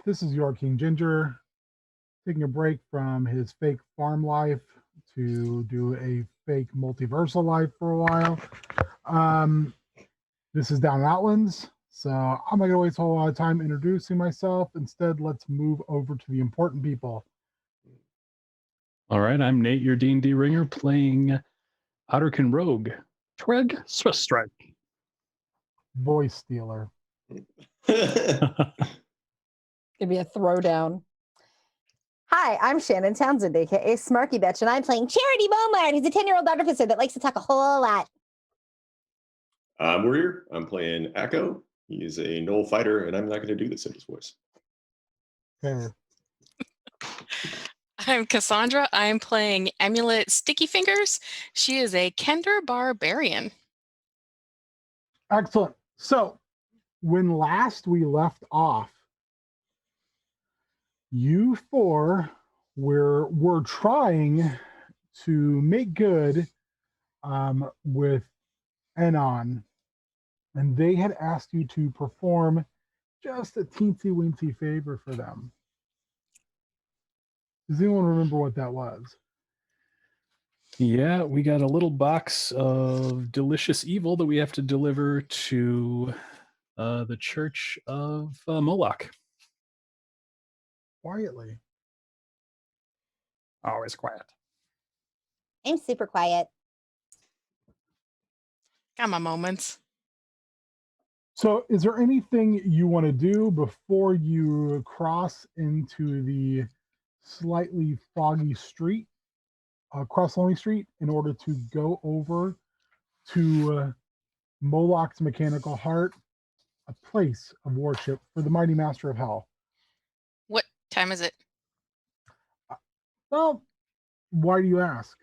This is your King Ginger, taking a break from his fake farm life to do a fake multiversal life for a while. Um, this is down in Outlands, so I'm not going to waste a whole lot of time introducing myself. Instead, let's move over to the important people. All right, I'm Nate, your D&D ringer, playing Otterkin Rogue. Treg Swiss Strike. Voice stealer. It'd be a throwdown. Hi, I'm Shannon Townsend, aka Smarky Bitch, and I'm playing Charity Beaumont. He's a 10-year-old artificer that likes to talk a whole lot. I'm Warrior. I'm playing Echo. He's a Knoll fighter, and I'm not going to do this in his voice. Fair. I'm Cassandra. I'm playing Amulet Sticky Fingers. She is a Kender barbarian. Excellent. So, when last we left off, you four were trying to make good with Enon, and they had asked you to perform just a teensy-weensy favor for them. Does anyone remember what that was? Yeah, we got a little box of delicious evil that we have to deliver to the Church of Moloch. Quietly. Always quiet. I'm super quiet. Got my moments. So, is there anything you want to do before you cross into the slightly foggy street, cross Lonely Street, in order to go over to Moloch's Mechanical Heart, a place of worship for the mighty Master of Hell? What time is it? Well, why do you ask?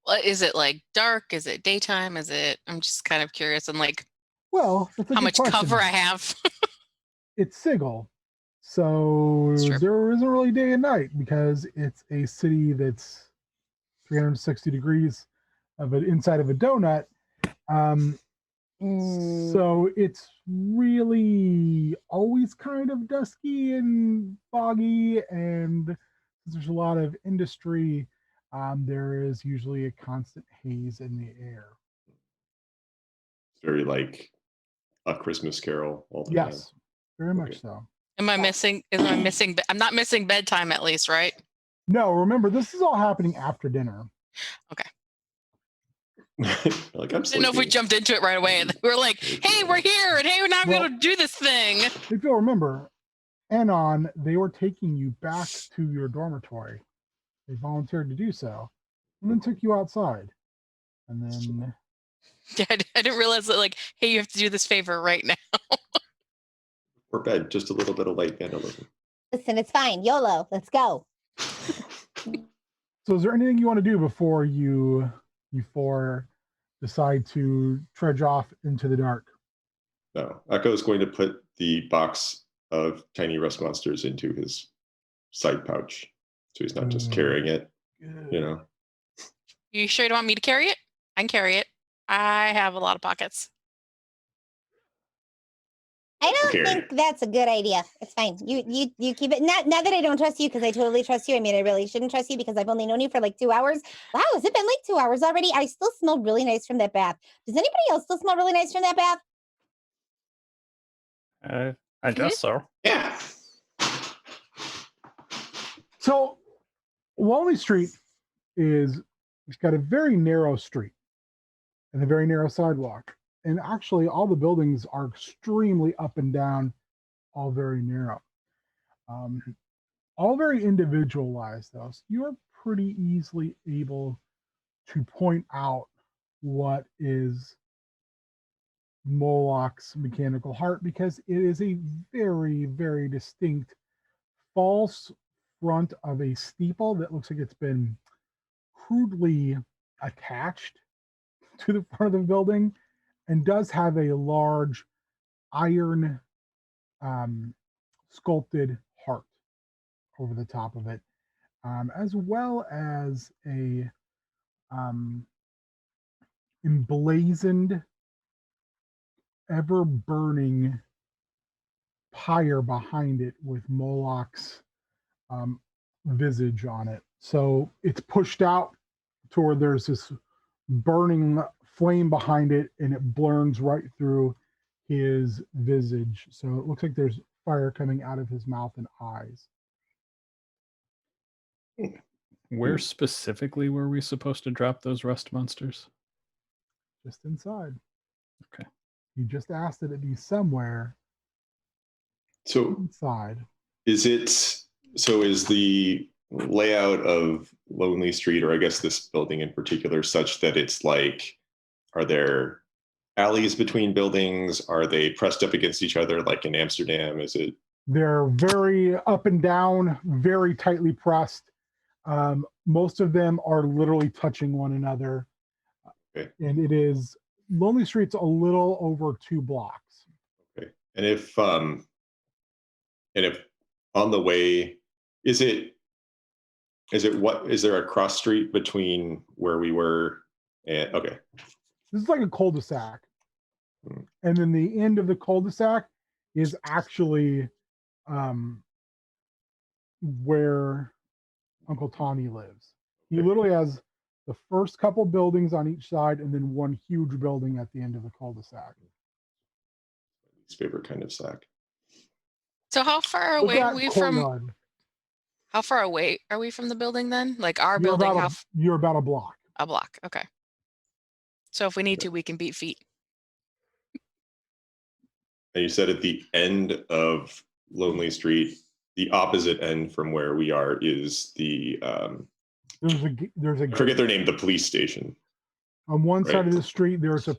Well, is it like dark? Is it daytime? Is it? I'm just kind of curious and like Well, that's a how good much question. cover I have. It's Sigil, so Sure. there isn't really day and night because it's a city that's 360 degrees of it inside of a donut. So it's really always kind of dusky and foggy, and since there's a lot of industry, there is usually a constant haze in the air. It's very like A Christmas Carol all the time. Yes, very much so. Am I missing? I'm not missing bedtime at least, right? No, remember, this is all happening after dinner. Okay. Like I'm I didn't know if we jumped into it right away. And we were like, hey, we're here, and hey, we're now going to do this thing. If you'll remember, Anon, they were taking you back to your dormitory. They volunteered to do so, and then took you outside. And then I didn't realize that, like, hey, you have to do this favor right now. Or bed, just a little bit of light vandalism. Listen, it's fine. YOLO. Let's go. So is there anything you want to do before you four decide to trudge off into the dark? No, Echo is going to put the box of tiny rust monsters into his side pouch, so he's not just carrying it. You know. You sure you don't want me to carry it? I can carry it. I have a lot of pockets. I don't think that's a good idea. It's fine. You keep it. Not that I don't trust you, because I totally trust you. I mean, I really shouldn't trust you because I've only known you for like 2 hours. Wow, has it been like 2 hours already? I still smell really nice from that bath. Does anybody else still smell really nice from that bath? I guess so. Yeah. So Lonely Street it's got a very narrow street and a very narrow sidewalk. And actually, all the buildings are extremely up and down, all very narrow. All very individualized, though. So you're pretty easily able to point out what is Moloch's Mechanical Heart, because it is a very, very distinct false front of a steeple that looks like it's been crudely attached to the front of the building, and does have a large iron sculpted heart over the top of it, as well as a emblazoned, ever burning pyre behind it with Moloch's visage on it. So it's pushed out to where there's this burning flame behind it, and it burns right through his visage. So it looks like there's fire coming out of his mouth and eyes. Where specifically were we supposed to drop those rust monsters? Just inside. Okay. You just asked that it be somewhere So inside. is the layout of Lonely Street, or I guess this building in particular, such that it's like, are there alleys between buildings? Are they pressed up against each other like in Amsterdam? Is it? They're very up and down, very tightly pressed. Most of them are literally touching one another. Okay. And it is Lonely Street's a little over 2 blocks. Okay. And if on the way, is there a cross street between where we were and okay. This is like a cul-de-sac. And then the end of the cul-de-sac is actually where Uncle Tommy lives. He literally has the first couple buildings on each side and then one huge building at the end of the cul-de-sac. His favorite kind of sack. So how far Look away at are we from? courtyard. How far away are we from the building then? Like our You're building, about you're about a block. a block. Okay. So if we need to, we can beat feet. And you said at the end of Lonely Street, the opposite end from where we are is the There's a I forget their name, the police station. on one Right. side of the street. There's a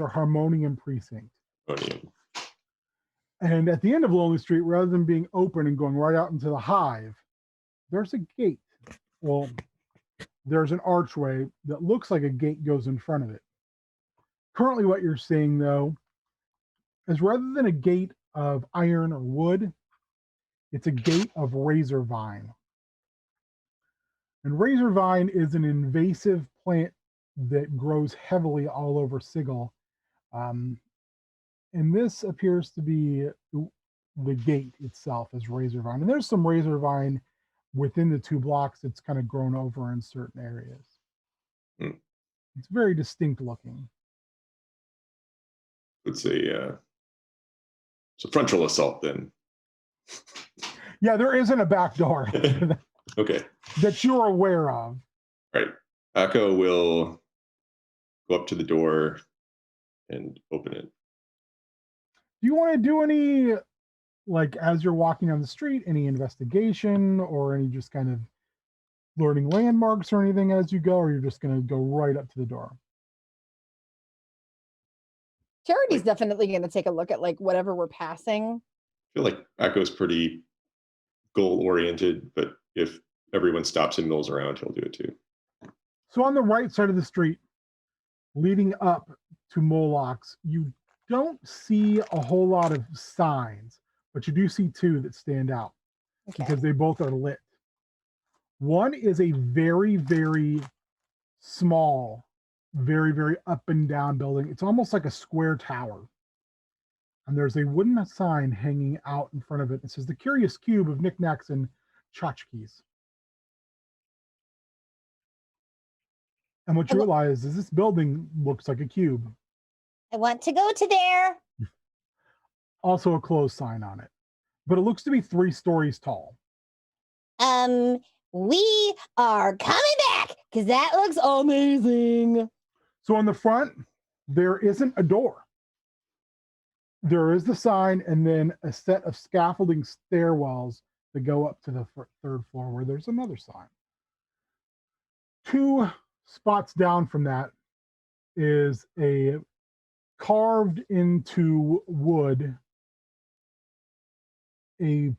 harmonium precinct. And at the end of Lonely Street, rather than being open and going right out into the hive, there's a gate. Well, there's an archway that looks like a gate goes in front of it. Currently, what you're seeing, though, is rather than a gate of iron or wood, it's a gate of razor vine. And razor vine is an invasive plant that grows heavily all over Sigil. And this appears to be the gate itself as razor vine. And there's some razor vine within the 2 blocks that's kind of grown over in certain areas. It's very distinct looking. It's a frontal assault then. Yeah, there isn't a back door Okay. that you're aware of. Right. Akko will go up to the door and open it. Do you want to do any, like, as you're walking on the street, any investigation or any just kind of learning landmarks or anything as you go, or you're just going to go right up to the door? Charity's definitely going to take a look at like whatever we're passing. I feel like Akko's pretty goal oriented, but if everyone stops and mills around, he'll do it too. So on the right side of the street, leading up to Moloch's, you don't see a whole lot of signs, but you do see 2 that stand out because they both are lit. One is a very, very small, very, very up and down building. It's almost like a square tower. And there's a wooden sign hanging out in front of it. It says the Curious Cube of Knickknacks and Tchotchkes. And what you realize is this building looks like a cube. I want to go to there. Also a closed sign on it. But it looks to be 3 stories tall. We are coming back because that looks amazing. So on the front, there isn't a door. There is the sign and then a set of scaffolding stairwells that go up to the 3rd floor where there's another sign. 2 spots down from that is a carved into wood, a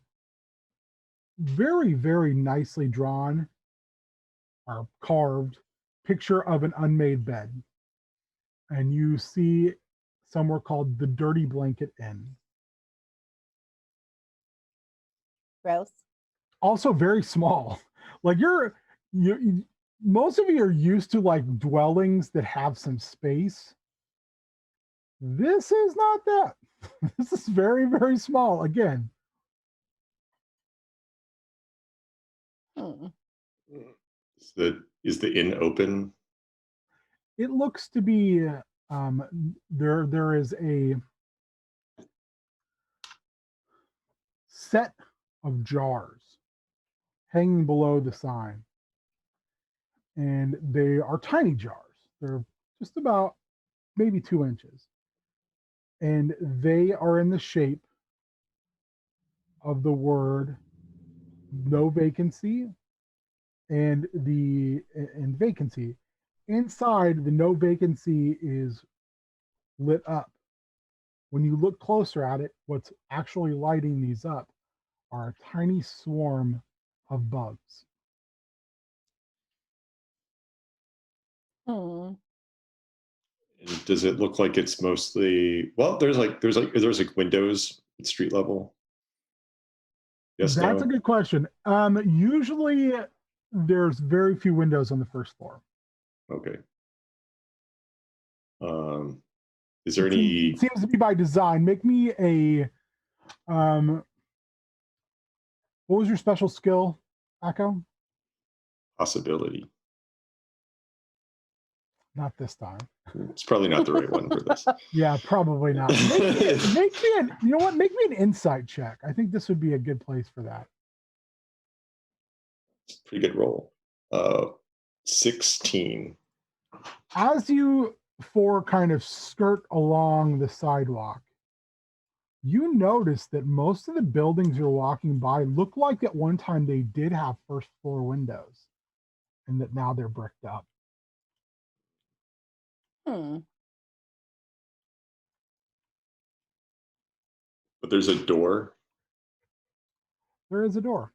very, very nicely drawn or carved picture of an unmade bed. And you see somewhere called the Dirty Blanket Inn. Gross. Also very small. Like you most of you are used to like dwellings that have some space. This is not that. This is very, very small. Again, Hmm. Is the inn open? it looks to be there is a set of jars hanging below the sign, and they are tiny jars. They're just about maybe 2 inches, and they are in the shape of the word no vacancy and vacancy. Inside, the no vacancy is lit up. When you look closer at it, what's actually lighting these up are a tiny swarm of bugs. Hmm. And does it look like it's mostly, well, there's like windows at street level? Yes, That's no? a good question. Usually there's very few windows on the first floor. Okay. Is there any It seems to be by design. Make me a what was your special skill, Echo? possibility? Not this time. It's probably not the right one for this. Yeah, probably not. Make me an, you know what? Make me an insight check. I think this would be a good place for that. It's a pretty good roll. 16. As you four kind of skirt along the sidewalk, you notice that most of the buildings you're walking by look like at one time they did have first floor windows, and that now they're bricked up. Hmm. But there's a door. There is a door.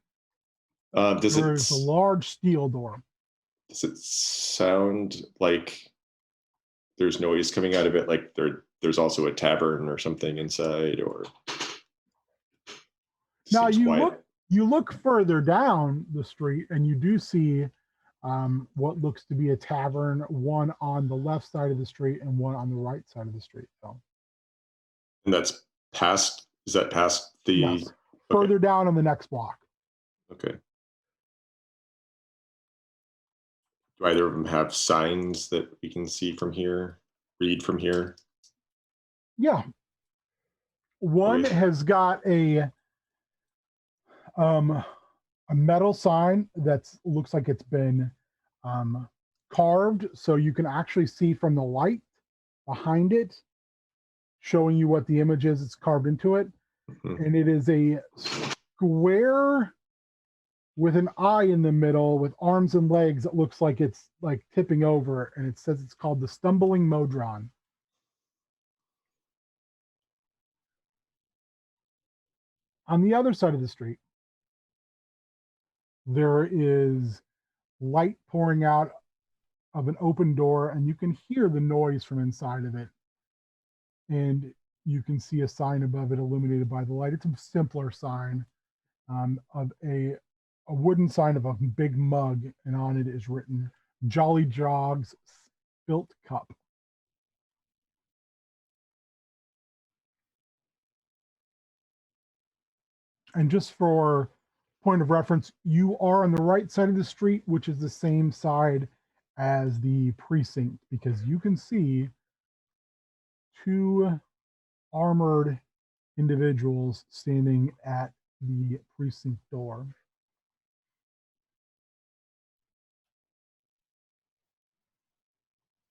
Does There is a large steel door. it sound like there's noise coming out of it? Like there's also a tavern or something inside, or Now seems quiet. you look further down the street and you do see what looks to be a tavern, one on the left side of the street and one on the right side of the street. So, And that's past. Is that past the? yes, further down on the next block. Okay. Do either of them have signs that we can see from here? Read from here? Yeah, one Okay. has got a metal sign that looks like it's been carved, so you can actually see from the light behind it, showing you what the image is. It's carved into it, Mhm. and it is a square with an eye in the middle with arms and legs that looks like it's like tipping over, and it says it's called the Stumbling Modron. On the other side of the street, there is light pouring out of an open door, and you can hear the noise from inside of it. And you can see a sign above it illuminated by the light. It's a simpler sign of a wooden sign of a big mug, and on it is written Jolly Jog's Spilt Cup. And just for point of reference, you are on the right side of the street, which is the same side as the precinct, because you can see two armored individuals standing at the precinct door.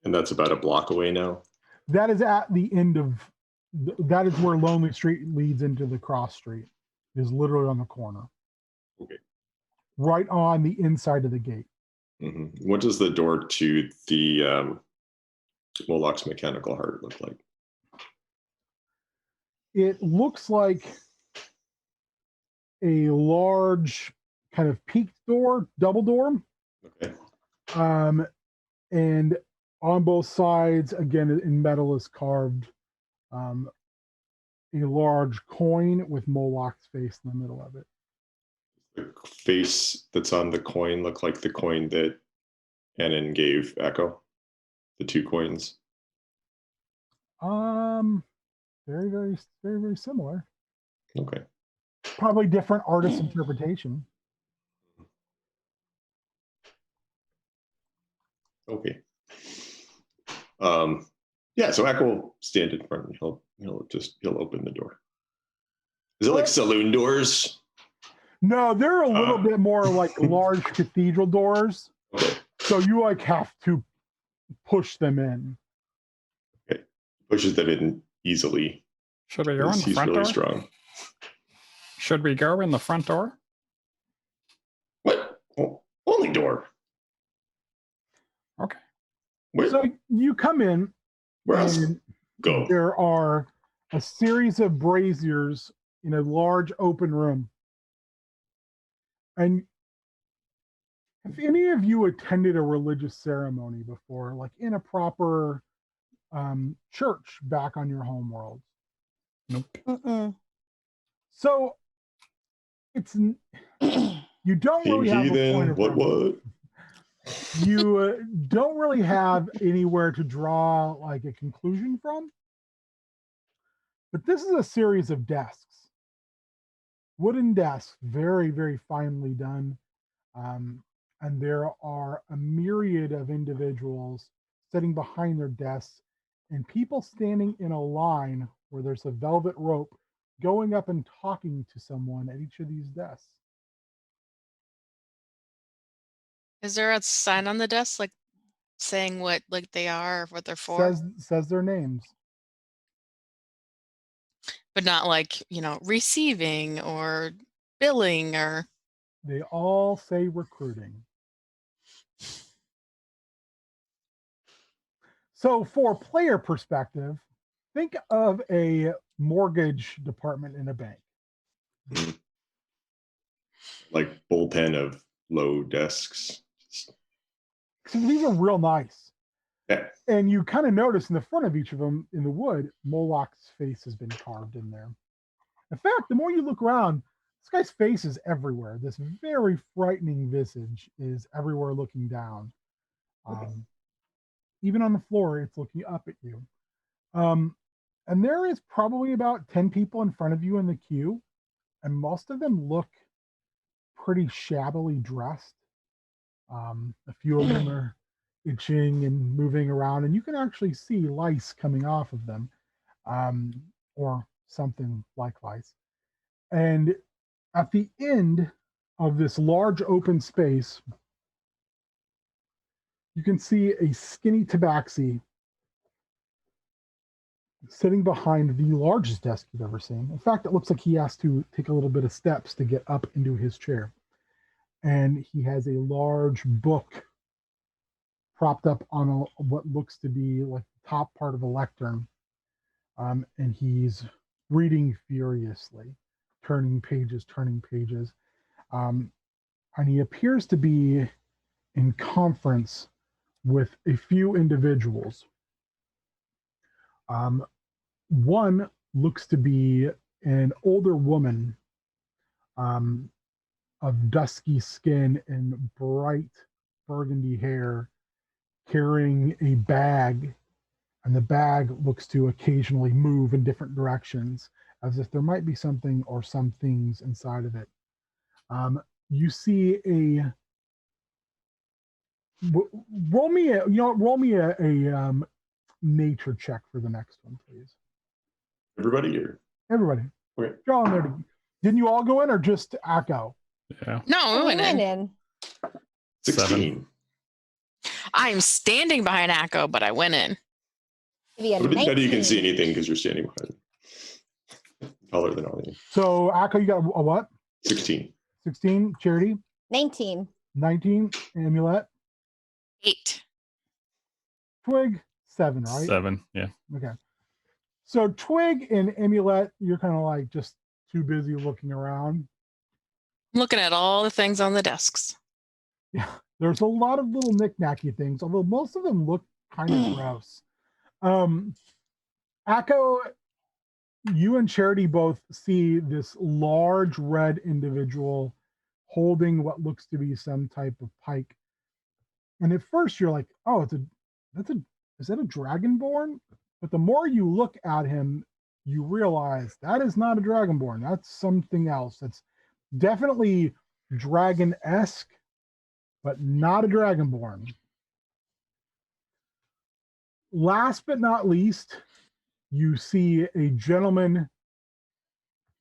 And that's about a block away now. That is at the end of, that is where Lonely Street leads into the cross street. It is literally on the corner. Okay. Right on the inside of the gate. Mm-hmm. What does the door to the Moloch's Mechanical Heart look like? It looks like a large kind of peaked door, double door. Okay. And on both sides, again, in metal is carved a large coin with Moloch's face in the middle of it. The face that's on the coin look like the coin that Annan gave Echo? The two coins? Very, very, very, very similar. Okay. Probably different artist interpretation. Okay. Yeah, so Ack will stand in front and he'll open the door. Is it like saloon doors? No, they're a little bit more like large cathedral doors. Okay. So you like have to push them in. Okay. Pushes them in easily. Should we go in the He's front really door? strong. Should we go in the front door? What? Oh, only door. Okay. Where? So you come in. Where else? And Go. there are a series of braziers in a large open room. And if any of you attended a religious ceremony before, like in a proper church back on your home world. Nope. Mm-mm. So it's you don't really have a point Heathen. of What? reference. You don't really have anywhere to draw like a conclusion from. But this is a series of desks, wooden desks, very, very finely done. And there are a myriad of individuals sitting behind their desks and people standing in a line where there's a velvet rope going up and talking to someone at each of these desks. Is there a sign on the desk like saying what like they are or what they're for? Says their names. But not like, receiving or billing or They all say recruiting. So for player perspective, think of a mortgage department in a bank. Like bullpen of low desks. So these are real nice. Yeah. And you kind of notice in the front of each of them in the wood, Moloch's face has been carved in there. In fact, the more you look around, this guy's face is everywhere. This very frightening visage is everywhere looking down. Even on the floor, it's looking up at you. And there is probably about 10 people in front of you in the queue, and most of them look pretty shabbily dressed. A few of them are itching and moving around, and you can actually see lice coming off of them, or something like lice. And at the end of this large open space, you can see a skinny tabaxi sitting behind the largest desk you've ever seen. In fact, it looks like he has to take a little bit of steps to get up into his chair. And he has a large book propped up on what looks to be like the top part of a lectern. And he's reading furiously, turning pages. And he appears to be in conference with a few individuals. One looks to be an older woman of dusky skin and bright burgundy hair, carrying a bag, and the bag looks to occasionally move in different directions as if there might be something or some things inside of it. You see roll me a nature check for the next one, please. Everybody or Everybody. okay. Draw in there. Didn't you all go in or just Akko? Yeah. no, we went in. 16. I'm standing behind Akko, but I went in. Maybe a But now you can 19. see anything because you're standing behind. Taller than all of you. So Akko, you got a what? 16. 16. Charity. 19. 19. Amulet. 8. Twig. 7. Right. 7. Yeah. Okay. So Twig and Amulet, you're kind of like just too busy looking around. I'm looking at all the things on the desks. Yeah, there's a lot of little knick-knacky things, although most of them look kind of gross. Akko, you and Charity both see this large red individual holding what looks to be some type of pike. And at first you're like, oh, is that a dragonborn? But the more you look at him, you realize that is not a dragonborn. That's something else. That's definitely dragon-esque, but not a dragonborn. Last but not least, you see a gentleman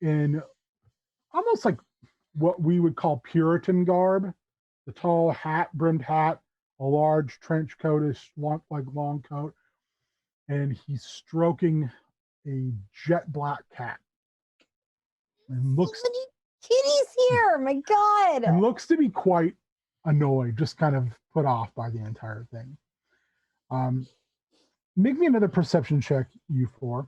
in almost like what we would call Puritan garb, the tall hat, brimmed hat, a large trench coat-ish, long coat, and he's stroking a jet black cat. And looks Kitty's here. My God. and looks to be quite annoyed, just kind of put off by the entire thing. Make me another perception check, you four.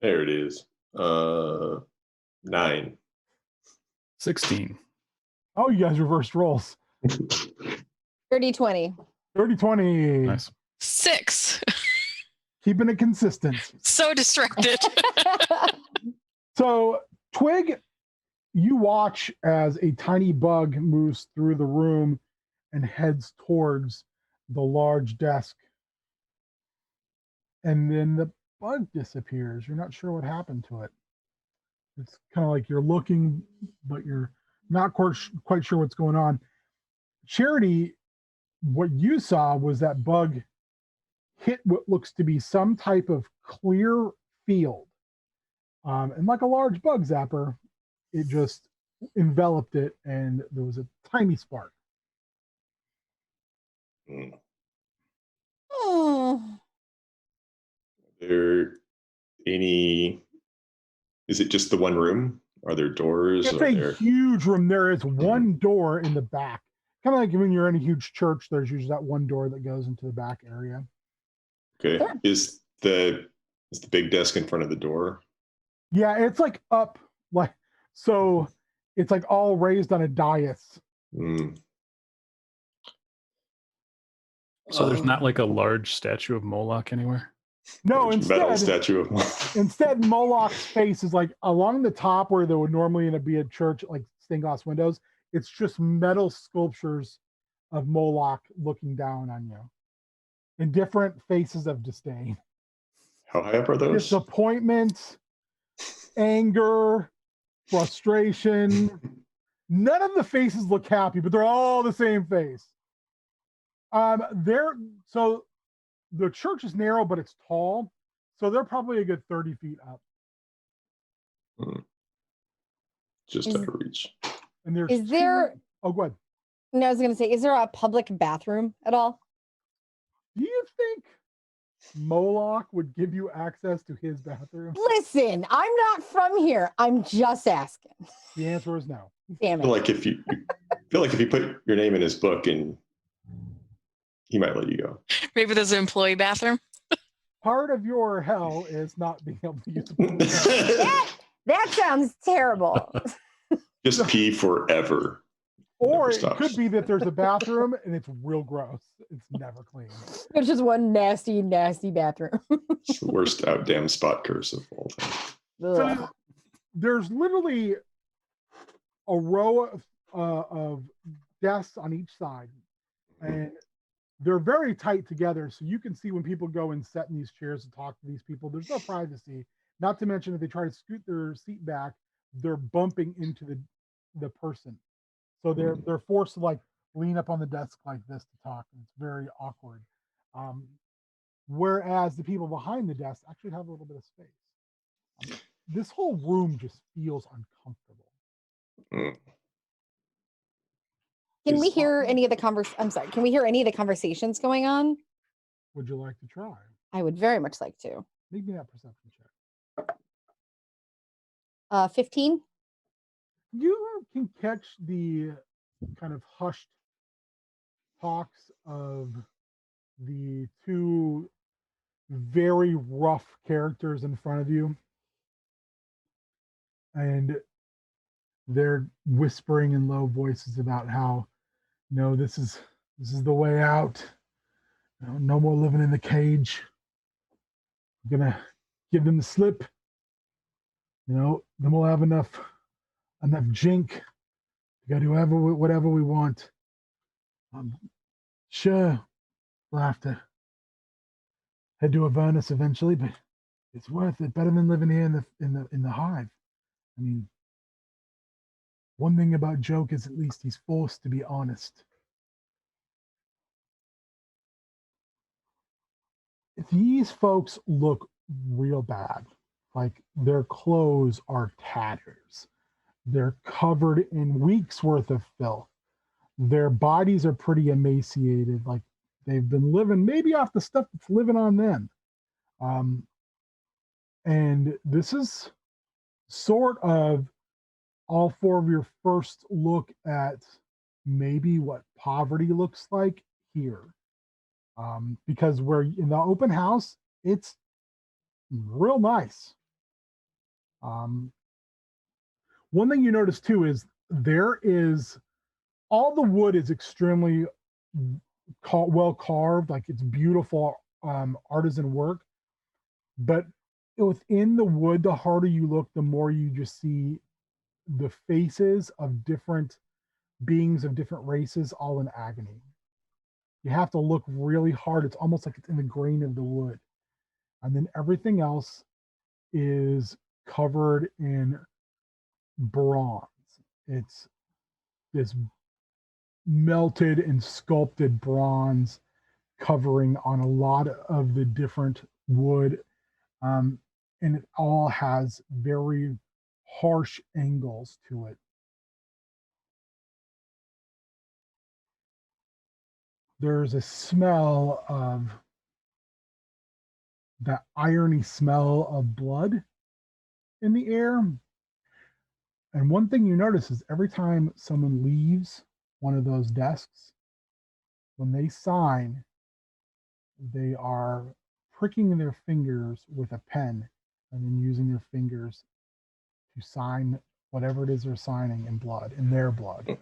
There it is. 9. 16. Oh, you guys reversed rolls. 30-20. 30-20. Nice. 6. Keeping it consistent. So distracted. So, Twig, you watch as a tiny bug moves through the room and heads towards the large desk. And then the bug disappears. You're not sure what happened to it. It's kind of like you're looking, but you're not quite sure what's going on. Charity, what you saw was that bug hit what looks to be some type of clear field. And like a large bug zapper, it just enveloped it and there was a tiny spark. Oh. There any? Is it just the one room? Are there doors? It's a huge room. There is one door in the back. Kind of like when you're in a huge church, there's usually that one door that goes into the back area. Okay. Sure. Is the big desk in front of the door? Yeah, it's like up, like so. It's like all raised on a dais. Mm. So there's not like a large statue of Moloch anywhere? No, Large metal instead, statue of instead Moloch's face is like along the top where there would normally be a church, like stained glass windows. It's just metal sculptures of Moloch looking down on you in different faces of disdain, How high up are those? disappointment, anger, frustration. None of the faces look happy, but they're all the same face. So the church is narrow, but it's tall, so they're probably a good 30 feet up. Just out of reach. And there's Is there, oh, go ahead. no, I was going to say, is there a public bathroom at all? Do you think Moloch would give you access to his bathroom? Listen, I'm not from here. I'm just asking. The answer is no. Damn I feel it. like if you put your name in his book, and he might let you go. Maybe there's an employee bathroom. Part of your hell is not being able to use the That sounds terrible. Just pee forever. Or Never it stops. could be that there's a bathroom and it's real gross. It's never clean. There's just one nasty, nasty bathroom. It's the worst out damn spot curse of all time. Ugh. So there's literally a row of desks on each side, and they're very tight together. So you can see when people go and sit in these chairs and talk to these people, there's no privacy. Not to mention if they try to scoot their seat back, they're bumping into the person. So they're forced to like lean up on the desk like this to talk. And it's very awkward. Whereas the people behind the desk actually have a little bit of space. This whole room just feels uncomfortable. Can we Is- hear any of the I'm sorry. Can we hear any of the conversations going on? Would you like to try? I would very much like to. Make me that perception check. 15. You can catch the kind of hushed talks of the two very rough characters in front of you. And they're whispering in low voices about how, no, this is the way out. No more living in the cage. I'm gonna give them the slip. Then we'll have enough jink to go do whatever we want. Sure, we'll have to head to Avernus eventually, but it's worth it. Better than living here in the hive. I mean, one thing about Joke is at least he's forced to be honest. These folks look real bad. Like their clothes are tatters. They're covered in weeks worth of filth. Their bodies are pretty emaciated. Like they've been living maybe off the stuff that's living on them. And this is sort of all four of your first look at maybe what poverty looks like here. Because we're in the open house, it's real nice. One thing you notice too is there is all the wood is extremely well carved, like it's beautiful artisan work. But within the wood, the harder you look, the more you just see the faces of different beings of different races, all in agony. You have to look really hard. It's almost like it's in the grain of the wood. And then everything else is covered in bronze. It's this melted and sculpted bronze covering on a lot of the different wood. And it all has very harsh angles to it. There's a smell of that irony smell of blood in the air. And one thing you notice is every time someone leaves one of those desks, when they sign, they are pricking their fingers with a pen and then using their fingers to sign whatever it is they're signing in blood, in their blood.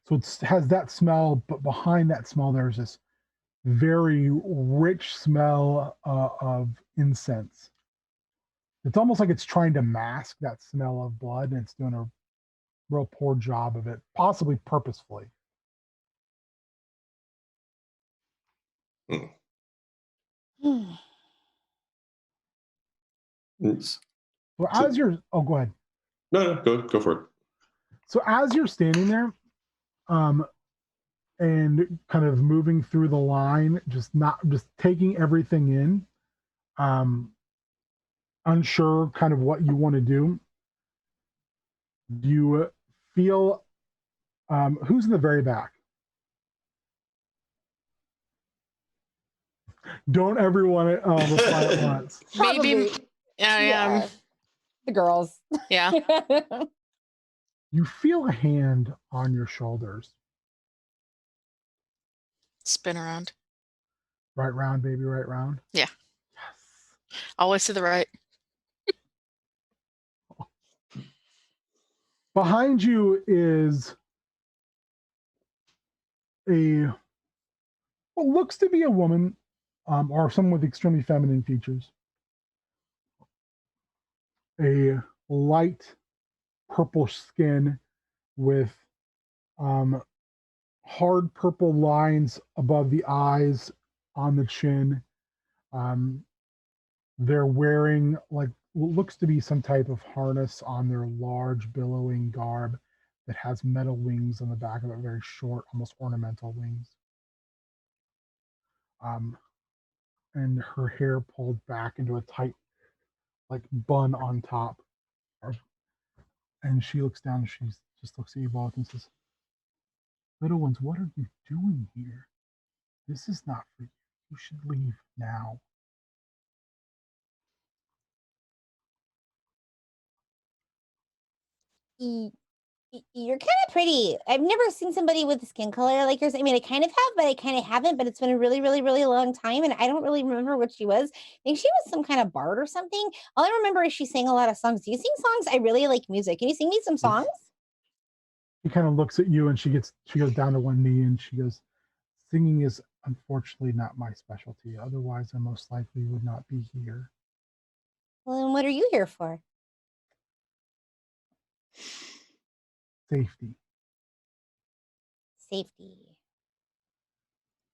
So it has that smell, but behind that smell, there's this very rich smell of incense. It's almost like it's trying to mask that smell of blood, and it's doing a real poor job of it, possibly purposefully. So as you're, oh, go ahead. No, go for it. So as you're standing there, and kind of moving through the line, just taking everything in, unsure kind of what you want to do. Do you feel who's in the very back? Don't everyone reply at once. Maybe. Yeah. The girls. Yeah. You feel a hand on your shoulders. Spin around. Right round, baby, right round. Yeah. Yes. Always to the right. Behind you is what looks to be a woman, or someone with extremely feminine features. A light purple skin with hard purple lines above the eyes, on the chin. They're wearing like what looks to be some type of harness on their large billowing garb that has metal wings on the back of it, very short, almost ornamental wings. And her hair pulled back into a tight, like bun on top. And she looks down and she just looks at you both and says, "Little ones, what are you doing here? This is not for you. You should leave now." You're kind of pretty. I've never seen somebody with a skin color like yours. I mean, I kind of have, but I kind of haven't. But it's been a really, really, really long time, and I don't really remember what she was. I think she was some kind of bard or something. All I remember is she sang a lot of songs. Do you sing songs? I really like music. Can you sing me some songs? She kind of looks at you and she goes down to one knee and she goes, "Singing is unfortunately not my specialty. Otherwise, I most likely would not be here." Well, then what are you here for? Safety. Safety.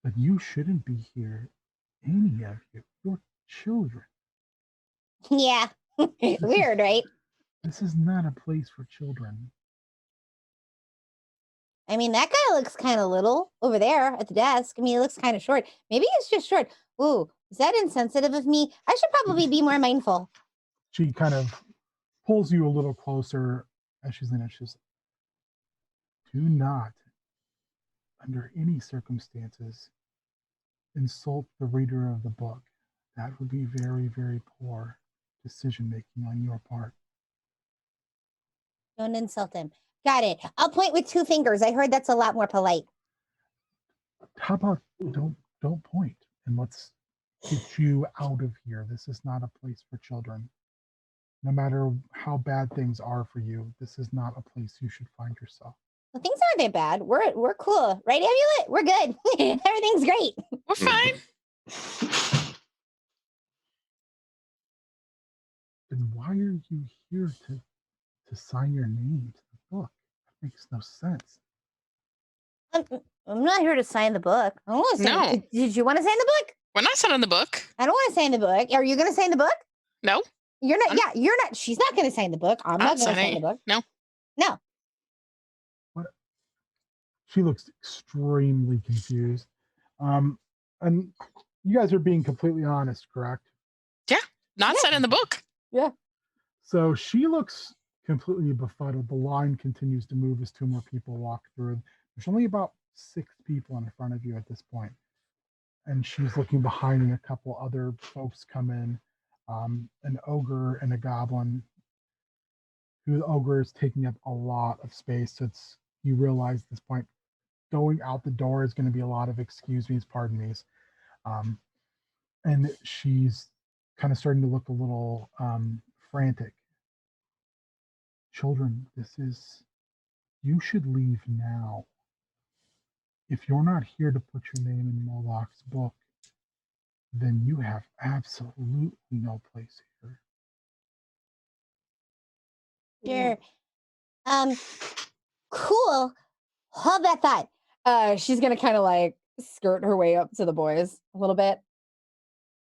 But you shouldn't be here any of you. You're children. Yeah. Weird, right? This is not a place for children. I mean, that guy looks kind of little over there at the desk. I mean, he looks kind of short. Maybe it's just short. Ooh, is that insensitive of me? I should probably be more mindful. She kind of pulls you a little closer as she's in it. She's, do not, under any circumstances, insult the reader of the book. That would be very, very poor decision making on your part. Don't insult him. Got it. I'll point with 2 fingers. I heard that's a lot more polite. How about don't point and let's get you out of here. This is not a place for children. No matter how bad things are for you, this is not a place you should find yourself. Well, things aren't that bad. We're cool, right, Amulet? We're good. Everything's great. We're fine. Then why are you here to sign your name to the book? That makes no sense. I'm not here to sign the book. I don't want to sign. No. Did you want to sign the book? We're not signing the book. I don't want to sign the book. Are you going to sign the book? No. You're not. Yeah, you're not. She's not going to sign the book. I'm not going to sign the book. No. No. What? She looks extremely confused. And you guys are being completely honest, correct? Not Yeah. signing the book. So she looks completely befuddled. The line continues to move as 2 more people walk through. There's only about 6 people in front of you at this point. And she's looking behind, and a couple other folks come in. An ogre and a goblin. The ogre is taking up a lot of space. So you realize at this point, going out the door is going to be a lot of excuse me's, pardon me's. And she's kind of starting to look a little frantic. Children, you should leave now. If you're not here to put your name in Moloch's book, then you have absolutely no place here. Sure. Cool. Hold that thought. She's gonna kind of like skirt her way up to the boys a little bit.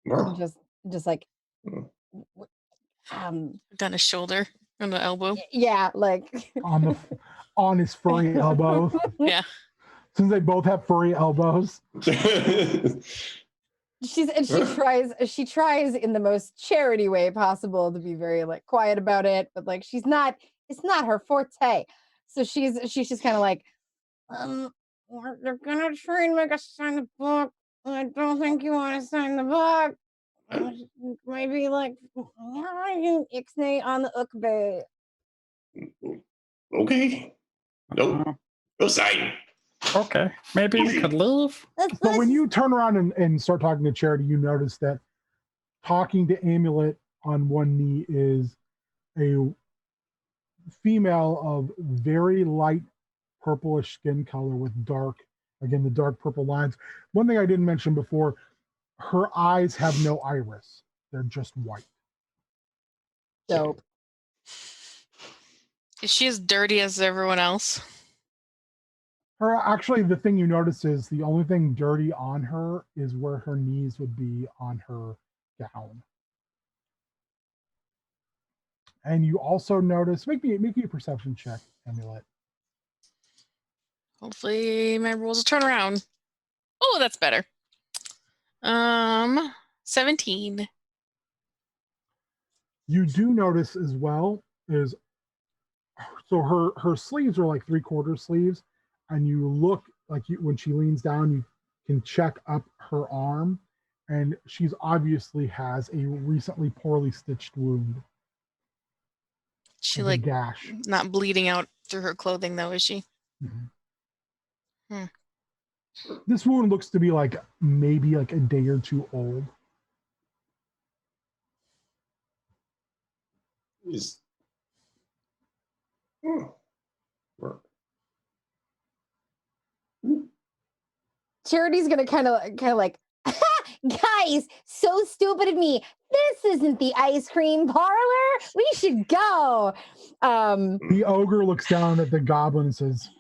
And just like On his shoulder, on the elbow. yeah, like on his furry elbow. Yeah. Since they both have furry elbows. she tries in the most charity way possible to be very like quiet about it, but like it's not her forte. So she's just kind of like, they're gonna try and make us sign the book. I don't think you want to sign the book. Maybe like ixnay on the ukbe. Okay. Nope. No sign. Okay, maybe we could leave. But when you turn around and start talking to Charity, you notice that talking to Amulet on one knee is a female of very light purplish skin color with the dark purple lines. One thing I didn't mention before, her eyes have no iris. They're just white. Dope. Is she as dirty as everyone else? Actually, the thing you notice is the only thing dirty on her is where her knees would be on her gown. And you also notice, make me a perception check, Amulet. Hopefully my rules will turn around. Oh, that's better. 17. You do notice as well is, so her sleeves are like 3/4 sleeves, and you look like when she leans down, you can check up her arm, and she's obviously has a recently poorly stitched wound. She like like a gash. not bleeding out through her clothing though, is she? Mm-hmm. This wound looks to be like maybe like a day or 2 old. Charity's gonna kind of like, Guys, so stupid of me. This isn't the ice cream parlor. We should go. The ogre looks down at the goblin and says,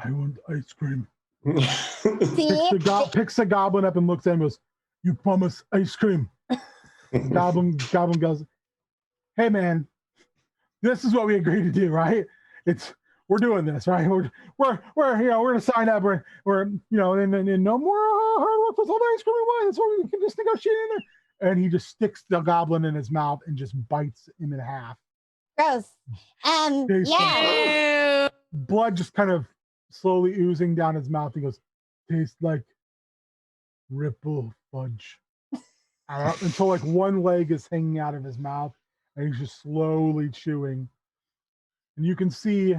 I want ice cream. See? Picks the goblin up and looks at him and goes, "You promise ice cream." Goblin goes, "Hey man, this is what we agreed to do, right? We're doing this, right? We're gonna sign up. We're and no more hard work for all the ice cream we want. That's what we can just negotiate in there." And he just sticks the goblin in his mouth and just bites him in half. Gross. Yeah. Ew. Blood just kind of slowly oozing down his mouth. He goes, "Tastes like ripple fudge." Until like one leg is hanging out of his mouth and he's just slowly chewing. And you can see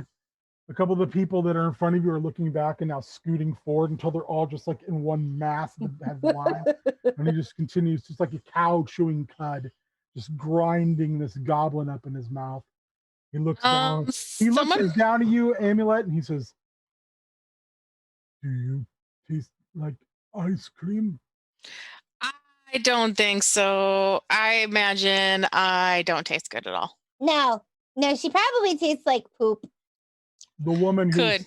a couple of the people that are in front of you are looking back and now scooting forward until they're all just like in one mass at line. And he just continues, just like a cow chewing cud, just grinding this goblin up in his mouth. He looks down. He looks down at you, Amulet, and he says, "Do you taste like ice cream?" I don't think so. I imagine I don't taste good at all. No, she probably tastes like poop. The woman Could.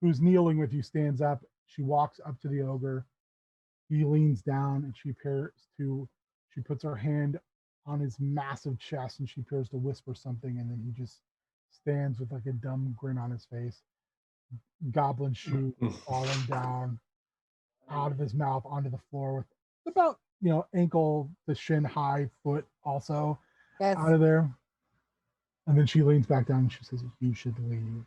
who's kneeling with you stands up. She walks up to the ogre. He leans down and she puts her hand on his massive chest and she appears to whisper something, and then he just stands with like a dumb grin on his face. Goblin shoe falling down out of his mouth onto the floor with about ankle to shin high foot also out of there. And then she leans back down and she says, "You should leave."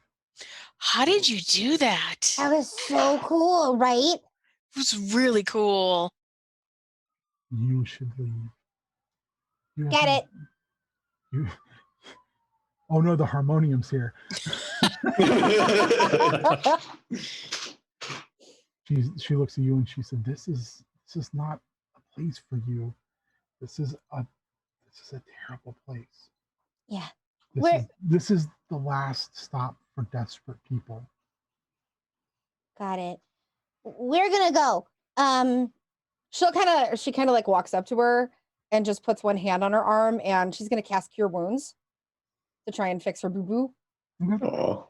How did you do that? That was so cool, right? It was really cool. "You should leave." Get it. Oh no, the harmonium's here. She looks at you and she said, "This is not a place for you. This is a terrible place. Yeah. This is the last stop for desperate people." Got it. We're gonna go. She kind of like walks up to her and just puts one hand on her arm, and she's gonna cast Cure Wounds to try and fix her boo-boo. Aw.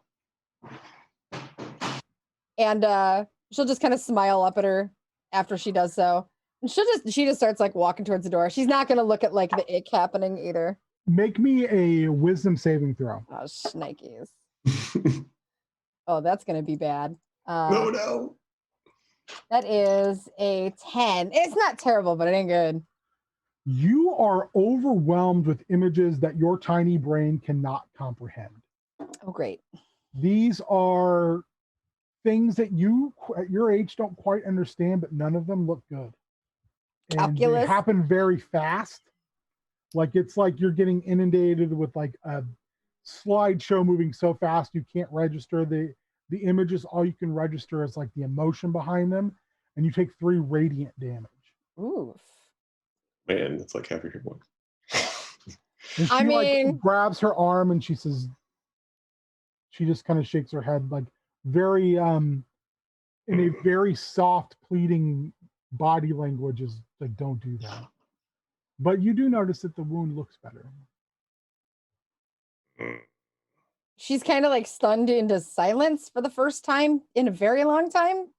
And she'll just kind of smile up at her after she does so. And she just starts like walking towards the door. She's not gonna look at like the ick happening either. Make me a wisdom saving throw. Oh, shnikes. Oh, that's gonna be bad. No. That is a 10. It's not terrible, but it ain't good. You are overwhelmed with images that your tiny brain cannot comprehend. Oh, great. These are things that you at your age don't quite understand, but none of them look good. And Calculus. they happen very fast. Like it's like you're getting inundated with like a slideshow moving so fast you can't register the images. All you can register is like the emotion behind them, and you take 3 radiant damage. Oof. Man, that's like half your hit points. And she like grabs her arm and she says, she just kind of shakes her head like very in a very soft pleading body language, is like, "Don't do that." But you do notice that the wound looks better. She's kind of like stunned into silence for the first time in a very long time.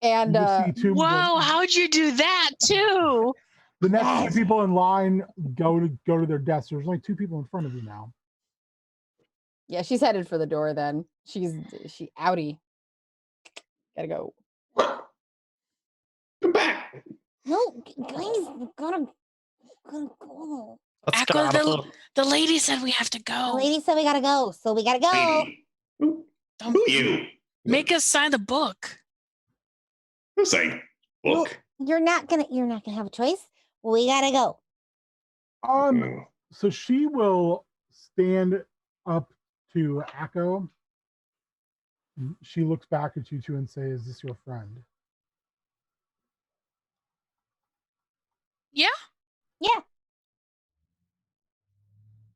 And whoa, how'd you do that too? The next 2 people in line go to their desks. There's only 2 people in front of you now. Yeah, she's headed for the door then. She outie. Gotta go. Come back. No, guys, gotta go. Aqua, the lady said we have to go. The lady said we gotta go, so we gotta go. Lady. Who you? Make us sign the book. Who's saying book? Well, you're not gonna have a choice. We gotta go. So she will stand up to Akko. She looks back at you 2 and says, "Is this your friend?" Yeah. Yeah.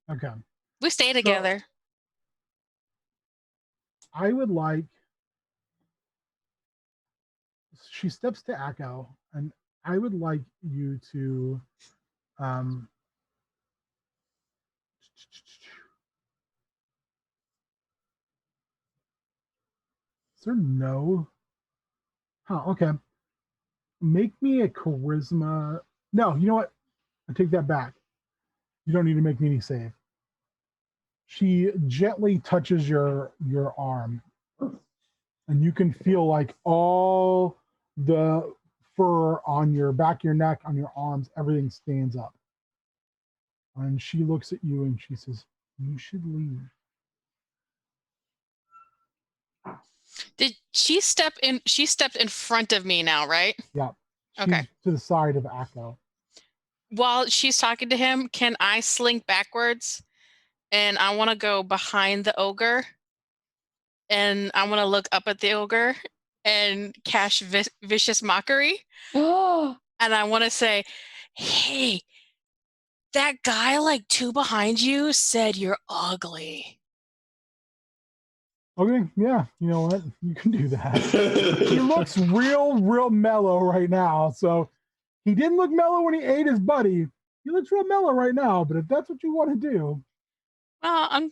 Okay. We stay together. I would like. She steps to Akko, and I would like you to Sir, no. Huh, okay. Make me a charisma. No, you know what? I take that back. You don't need to make me any save. She gently touches your arm, and you can feel like all the fur on your back of your neck, on your arms, everything stands up. And she looks at you and she says, "You should leave." Did she step in? She stepped in front of me now, right? Yeah. She's Okay. to the side of Akko. While she's talking to him, can I slink backwards? And I want to go behind the ogre. And I want to look up at the ogre and cast vicious mockery. Oh, And I want to say, hey, that guy like 2 behind you said you're ugly. Okay, yeah, you know what? You can do that. He looks real mellow right now. So he didn't look mellow when he ate his buddy. He looks real mellow right now, but if that's what you want to do. Well, I'm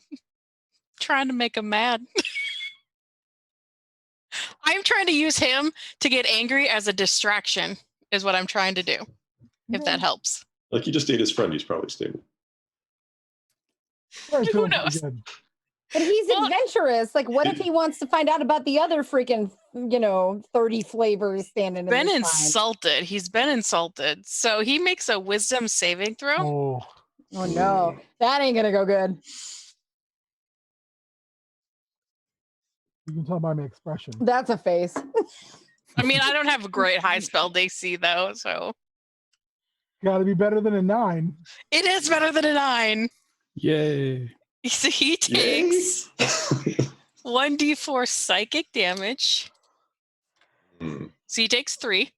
trying to make him mad. I'm trying to use him to get angry as a distraction, is what I'm trying to do, if that helps. Like, you just ate his friend. He's probably stable. Probably Who feeling pretty knows? good. but he's Well- adventurous. Like, what if he wants to find out about the other freaking, 30 flavors standing in Been this time? insulted. He's been insulted. So he makes a wisdom saving throw. Oh, Oh no, that ain't gonna go good. you can tell by my expression. That's a face. I mean, I don't have a great high spell DC though, so Got to be better than a 9. it is better than a 9. Yay. So he takes 1d4 psychic damage. Hmm. So he takes 3.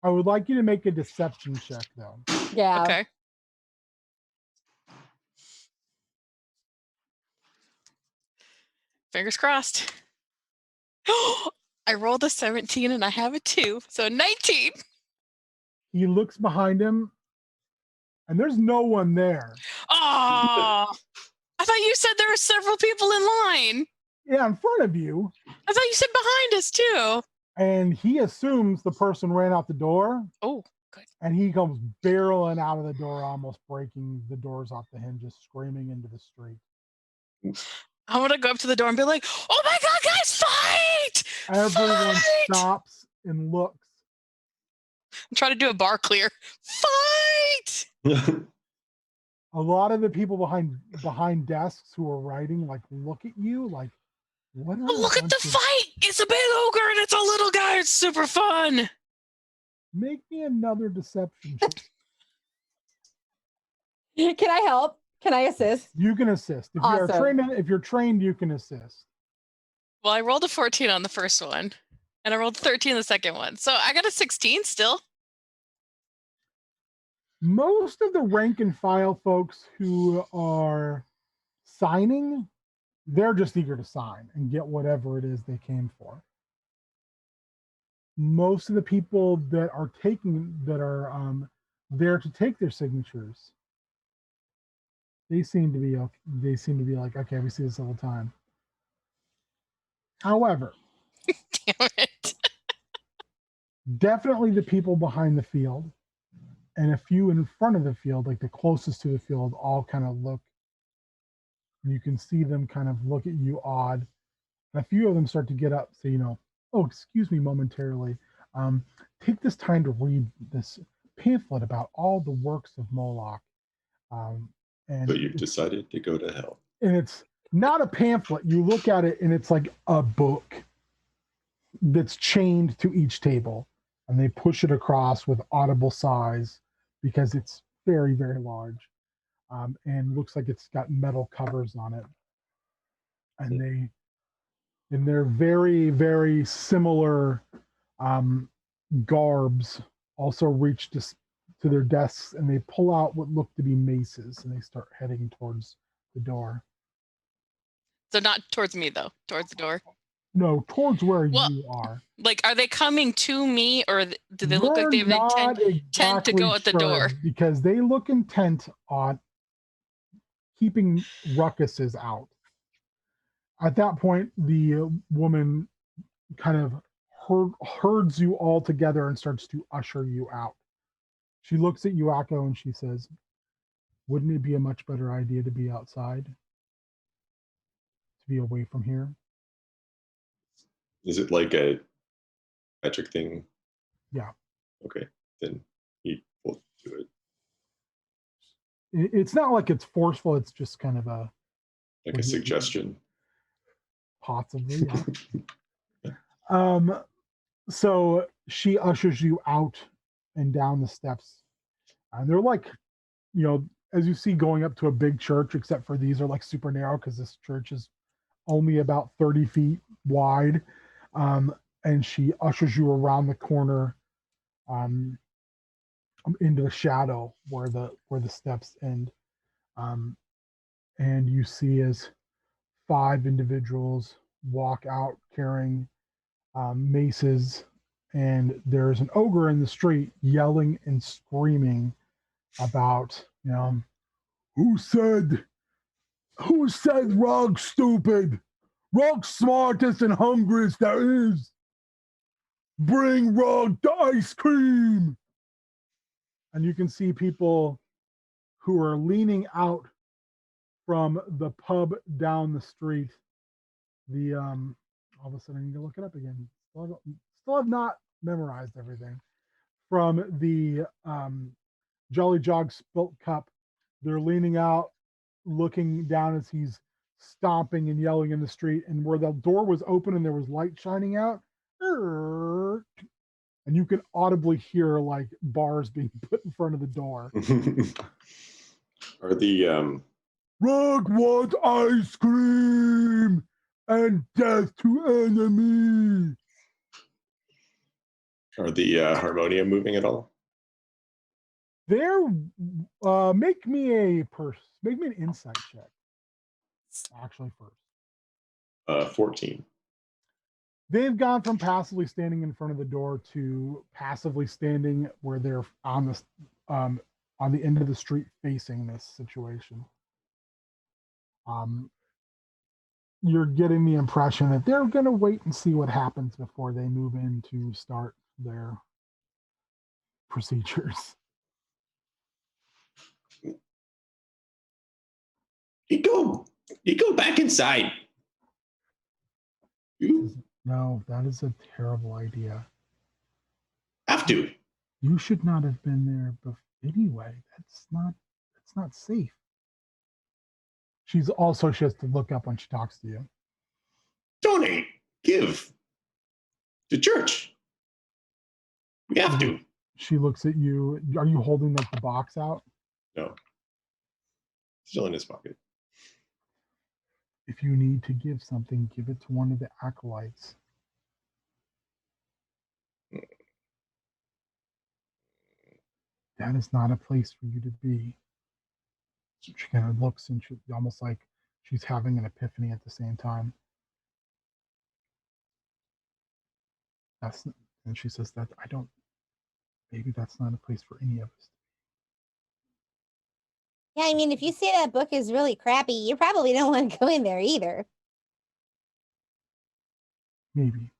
I would like you to make a deception check, though. Yeah. Okay. Fingers crossed. I rolled a 17 and I have a 2, so 19. He looks behind him, and there's no one there. Oh, I thought you said there were several people in line. Yeah, in front of you, I thought you said behind us too. and he assumes the person ran out the door, Oh, good. and he comes barreling out of the door, almost breaking the doors off the hinges, screaming into the street. I want to go up to the door and be like, "Oh my God, guys, fight!" Everyone Fight! stops and looks. I'm trying to do a bar clear. Fight! A lot of the people behind desks who are writing look at you like, what are Oh, look at the fight! It's a big ogre and it's a little guy. It's super fun. Make me another deception check. Can I help? Can I assist? You can assist. If Awesome. you're trained, you can assist. Well, I rolled a 14 on the first one, and I rolled a 13 on the second one. So I got a 16 still. Most of the rank and file folks who are signing, they're just eager to sign and get whatever it is they came for. Most of the people that are there to take their signatures, they seem to be like, okay, we see this all the time. However, Damn it. definitely the people behind the field and a few in front of the field, like the closest to the field, all kind of look. You can see them kind of look at you odd. And a few of them start to get up, say, "Oh, excuse me momentarily. Take this time to read this pamphlet about all the works of Moloch." And But you've decided to go to hell. and it's not a pamphlet. You look at it and it's like a book that's chained to each table, and they push it across with audible sighs because it's very, very large, and looks like it's got metal covers on it. And they're very, very similar garbs also reach to their desks, and they pull out what look to be maces, and they start heading towards the door. So not towards me, though. Towards the door. No, towards where Well, you are. Like, are they coming to me, or do they look like they have You're an not intent to go at the door? because they look intent on keeping ruckuses out. At that point, the woman kind of herds you all together and starts to usher you out. She looks at you, Akko, and she says, wouldn't it be a much better idea to be outside? To be away from here? Is it like a magic thing? Yeah. Okay, then he will do it. It's not like it's forceful, it's just kind of a... Like a suggestion. Possibly, yeah. So she ushers you out and down the steps. And they're like, you know, as you see going up to a big church, except for these are like super narrow because this church is only about 30 feet wide. And she ushers you around the corner into the shadow where the steps end. And you see as 5 individuals walk out carrying maces, and there's an ogre in the street yelling and screaming about, you know, who said Rog's stupid? Rog's smartest and hungriest there is. Bring Rog the ice cream. And you can see people who are leaning out from the pub down the street. The all of a sudden I need to look it up again. Still have not memorized everything. From the Jolly Jog spilt cup, they're leaning out, looking down as he's stomping and yelling in the street, and where the door was open and there was light shining out, and you can audibly hear like bars being put in front of the door. Are the Rug wants ice cream and death to enemy. Are the harmonium moving at all? There, make me an insight check. Actually, first. 14. They've gone from passively standing in front of the door to passively standing where they're on the end of the street facing this situation. You're getting the impression that they're going to wait and see what happens before they move in to start their procedures. You go back inside. You No, that is a terrible idea. have to. You should not have been there anyway. That's not safe. She has to look up when she talks to you. Donate. Give. To church. We have to. She looks at you. Are you holding like the box out? No. Still in his pocket. If you need to give something, give it to one of the acolytes. That is not a place for you to be. She kind of looks and she almost like she's having an epiphany at the same time. And she says that maybe that's not a place for any of us. Yeah, I mean, if you say that book is really crappy, you probably don't want to go in there either. Maybe.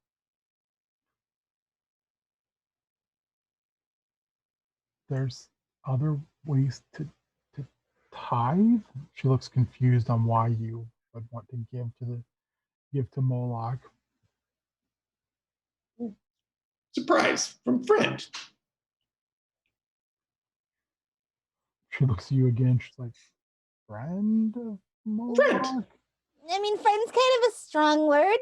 There's other ways to tithe. She looks confused on why you would want to give to Moloch. Surprise from friend. She looks at you again. She's like, friend of Moloch? Friend. I mean, friend's kind of a strong word.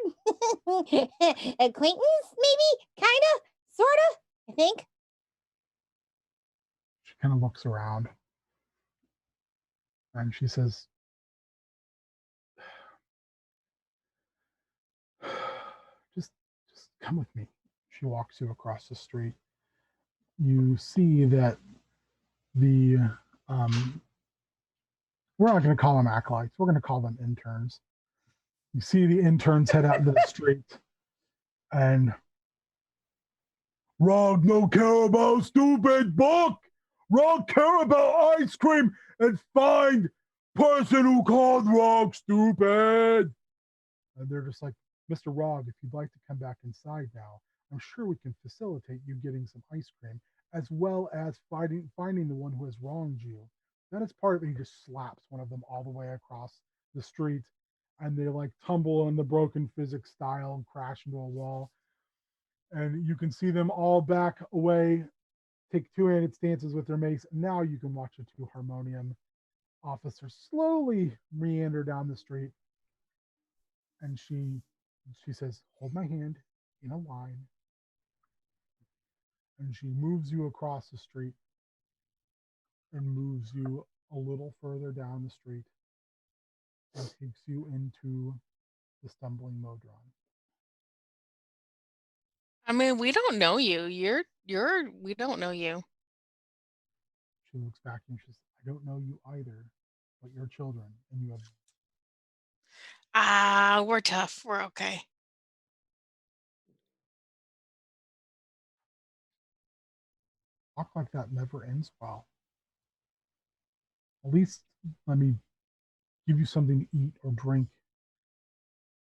Acquaintance, maybe? Kind of? Sort of? I think. She kind of looks around. And she says, just come with me. She walks you across the street. You see that the we're not going to call them acolytes. We're going to call them interns. You see the interns head out into the street, and Rog no care about stupid book. Rog care about ice cream and find person who called Rog stupid. And they're just like, Mr. Rog, if you'd like to come back inside now, I'm sure we can facilitate you getting some ice cream, as well as finding the one who has wronged you. Then it's part of it, he just slaps one of them all the way across the street, and they like tumble in the broken physics style and crash into a wall. And you can see them all back away, take two-handed stances with their mace. Now you can watch the two harmonium officers slowly meander down the street. And she says, "Hold my hand in a line." And she moves you across the street and moves you a little further down the street and takes you into the stumbling Modron. I mean, we don't know you. We don't know you. She looks back and she says, "I don't know you either, but you're children and you have..." Ah, we're tough. We're okay. Talk like that never ends well. At least let me give you something to eat or drink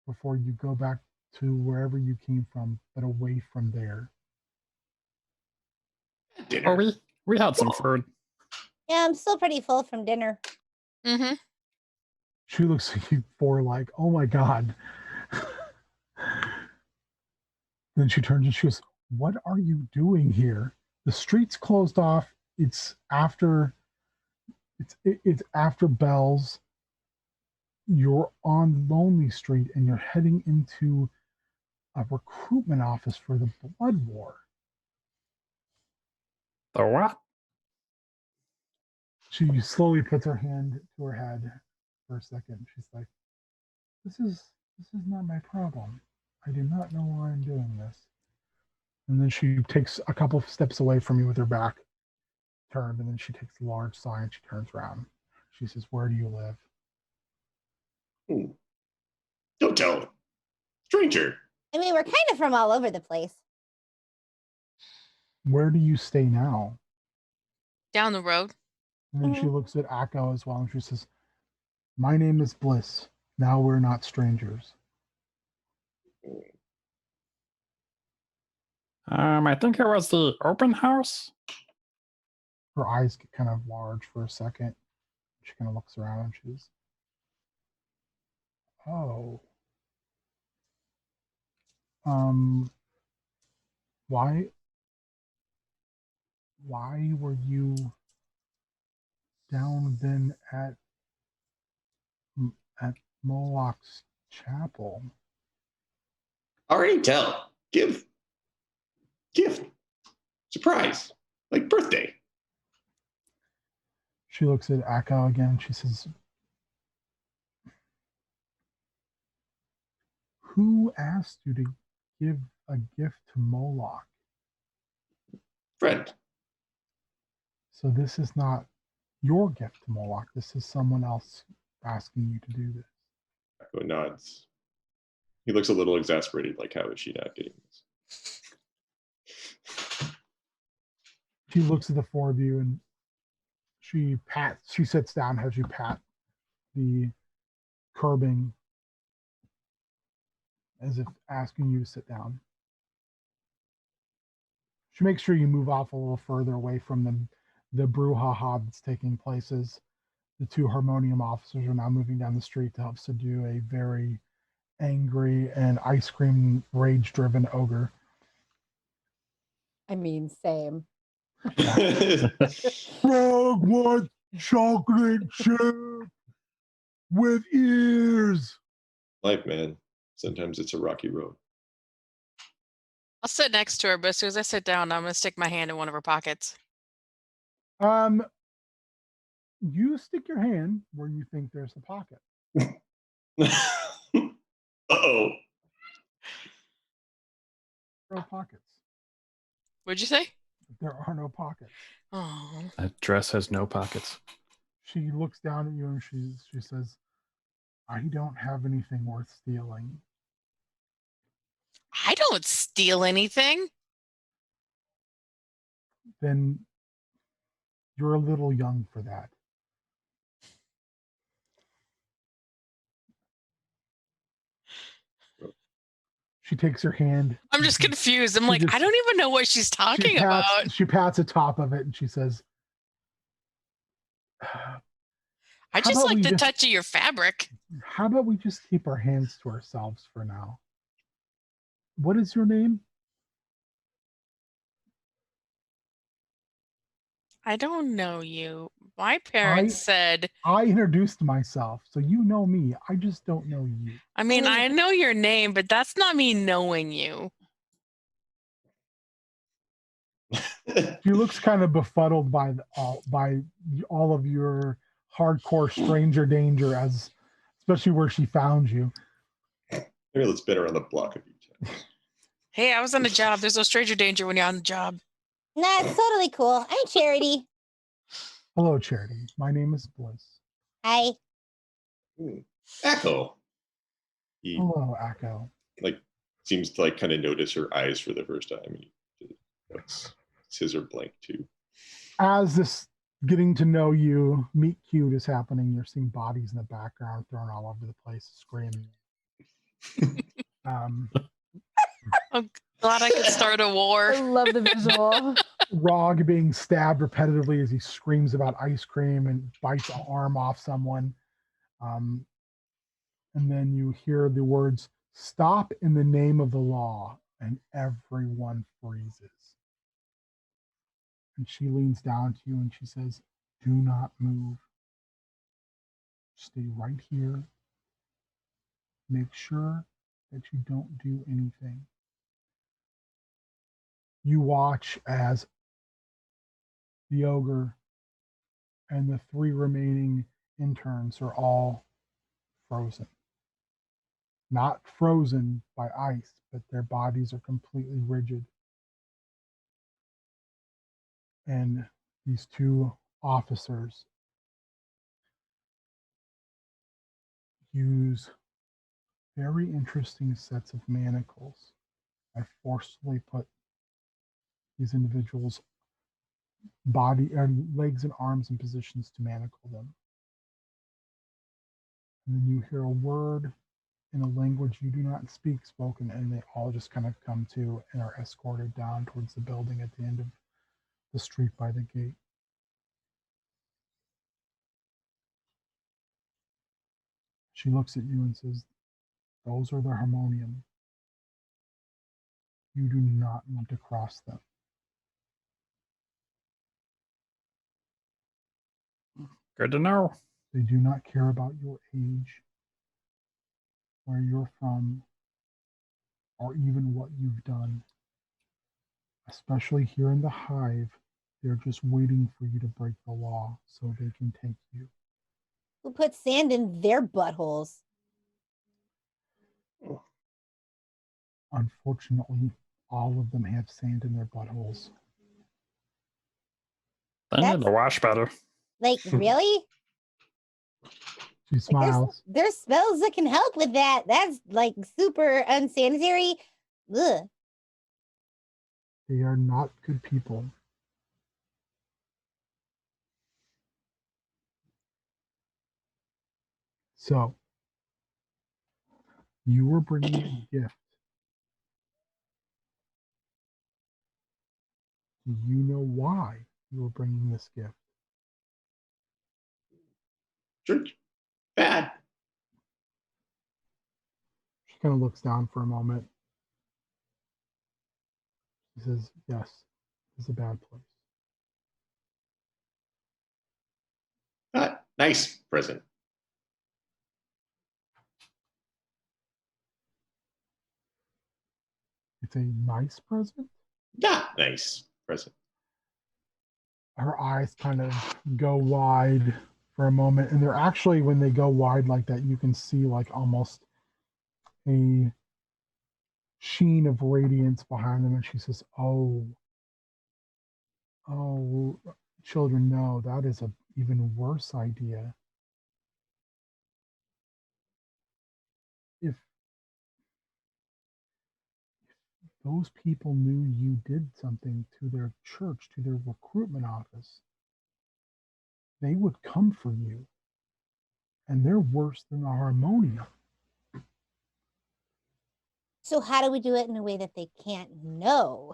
before you go back to wherever you came from, but away from there. Dinner. Oh, we had some food. Yeah, I'm still pretty full from dinner. Mm-hmm. She looks at you for like, "Oh my God." Then she turns and she goes, "What are you doing here? The street's closed off. It's after bells. You're on Lonely Street and you're heading into a recruitment office for the Blood War." The what? She slowly puts her hand to her head for a second. She's like, This is not my problem. I do not know why I'm doing this." And then she takes a couple of steps away from you with her back turned, and then she takes a large sigh and she turns around. She says, "Where do you live?" Ooh. Don't tell. Stranger. I mean, we're kind of from all over the place. "Where do you stay now?" Down the road. And then she looks at Akko as well and she says, "My name is Bliss. Now we're not strangers." I think it was the open house. Her eyes get kind of large for a second. She kind of looks around and she's, "Oh. Why were you down then at Moloch's chapel?" Already tell. Gift. Surprise. Like birthday. She looks at Akko again. She says, "Who asked you to give a gift to Moloch?" Friend. So this is not your gift to Moloch. This is someone else asking you to do this. Echo nods. He looks a little exasperated, like, how is she not getting this? She looks at the four of you and she sits down as you pat the curbing as if asking you to sit down. She makes sure you move off a little further away from the brouhaha that's taking place as the two harmonium officers are now moving down the street to help subdue a very angry and ice cream rage-driven ogre. I mean, same. Frog wants chocolate chip with ears. Life, man. Sometimes it's a rocky road. I'll sit next to her, but as soon as I sit down, I'm gonna stick my hand in one of her pockets. You stick your hand where you think there's a pocket. Uh-oh. There are pockets. What'd you say? There are no pockets. Oh. That dress has no pockets. She looks down at you and she says, "I don't have anything worth stealing." I don't steal anything. Then you're a little young for that. She takes her hand. I'm just confused. I'm She like, just- I don't even know what she's talking about. She pats the top of it and she says, I How just about like we the just- touch of your fabric. how about we just keep our hands to ourselves for now? What is your name? I don't know you. My parents said, I introduced myself, so you know me. I just don't know you. I mean, I know your name, but that's not me knowing you. She looks kind of befuddled by all of your hardcore stranger danger, as especially where she found you. Maybe let's been around the block of each. Hey, I was on a job. There's no stranger danger when you're on the job. Nah, it's totally cool. I'm Charity. Hello, Charity. My name is Bliss. Hi. Echo. He Hello, Echo. like seems to like kind of notice her eyes for the first time. Scissor blank too. As this getting to know you, meet cute is happening, you're seeing bodies in the background thrown all over the place, screaming. I'm glad I could start a war. I love the visual. Rog being stabbed repetitively as he screams about ice cream and bites an arm off someone. And then you hear the words, "Stop in the name of the law," and everyone freezes. And she leans down to you and she says, "Do not move. Stay right here. Make sure that you don't do anything." You watch as the ogre and the 3 remaining interns are all frozen. Not frozen by ice, but their bodies are completely rigid. And these 2 officers use very interesting sets of manacles. I forcefully put these individuals' body and legs and arms in positions to manacle them. And then you hear a word in a language you do not speak spoken, and they all just kind of come to and are escorted down towards the building at the end of the street by the gate. She looks at you and says, "Those are the harmonium. You do not want to cross them." Good to know. They do not care about your age, where you're from, or even what you've done. Especially here in the hive, they're just waiting for you to break the law so they can take you. Who put sand in their buttholes? Unfortunately, all of them have sand in their buttholes. They need to wash better. Like, really? She Like, smiles. there's spells that can help with that. That's like super unsanitary. Ugh. They are not good people. So, you were bringing a gift. Do you know why you were bringing this gift? Church. Bad. She kind of looks down for a moment. She says, "Yes, it's a bad place." Nice present. It's a nice present. Not nice present. Her eyes kind of go wide for a moment, and they're actually, when they go wide like that, you can see like almost a sheen of radiance behind them. And she says, oh, children, no, that is a even worse idea. If those people knew you did something to their church, to their recruitment office, they would come for you. And they're worse than the harmonium. So how do we do it in a way that they can't know?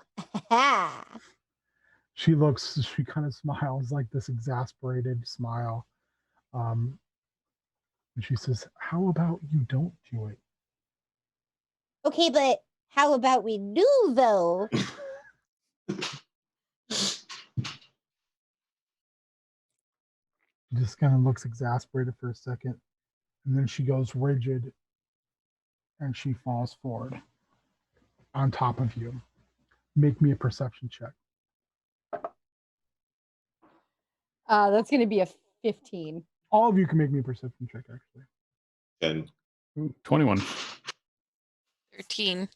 She kind of smiles like this exasperated smile. And she says, how about you don't do it? Okay, but how about we do, though? She just kind of looks exasperated for a second. And then she goes rigid and she falls forward on top of you. Make me a perception check. That's going to be a 15. All of you can make me a perception check, actually. 10. Ooh, 21. 13.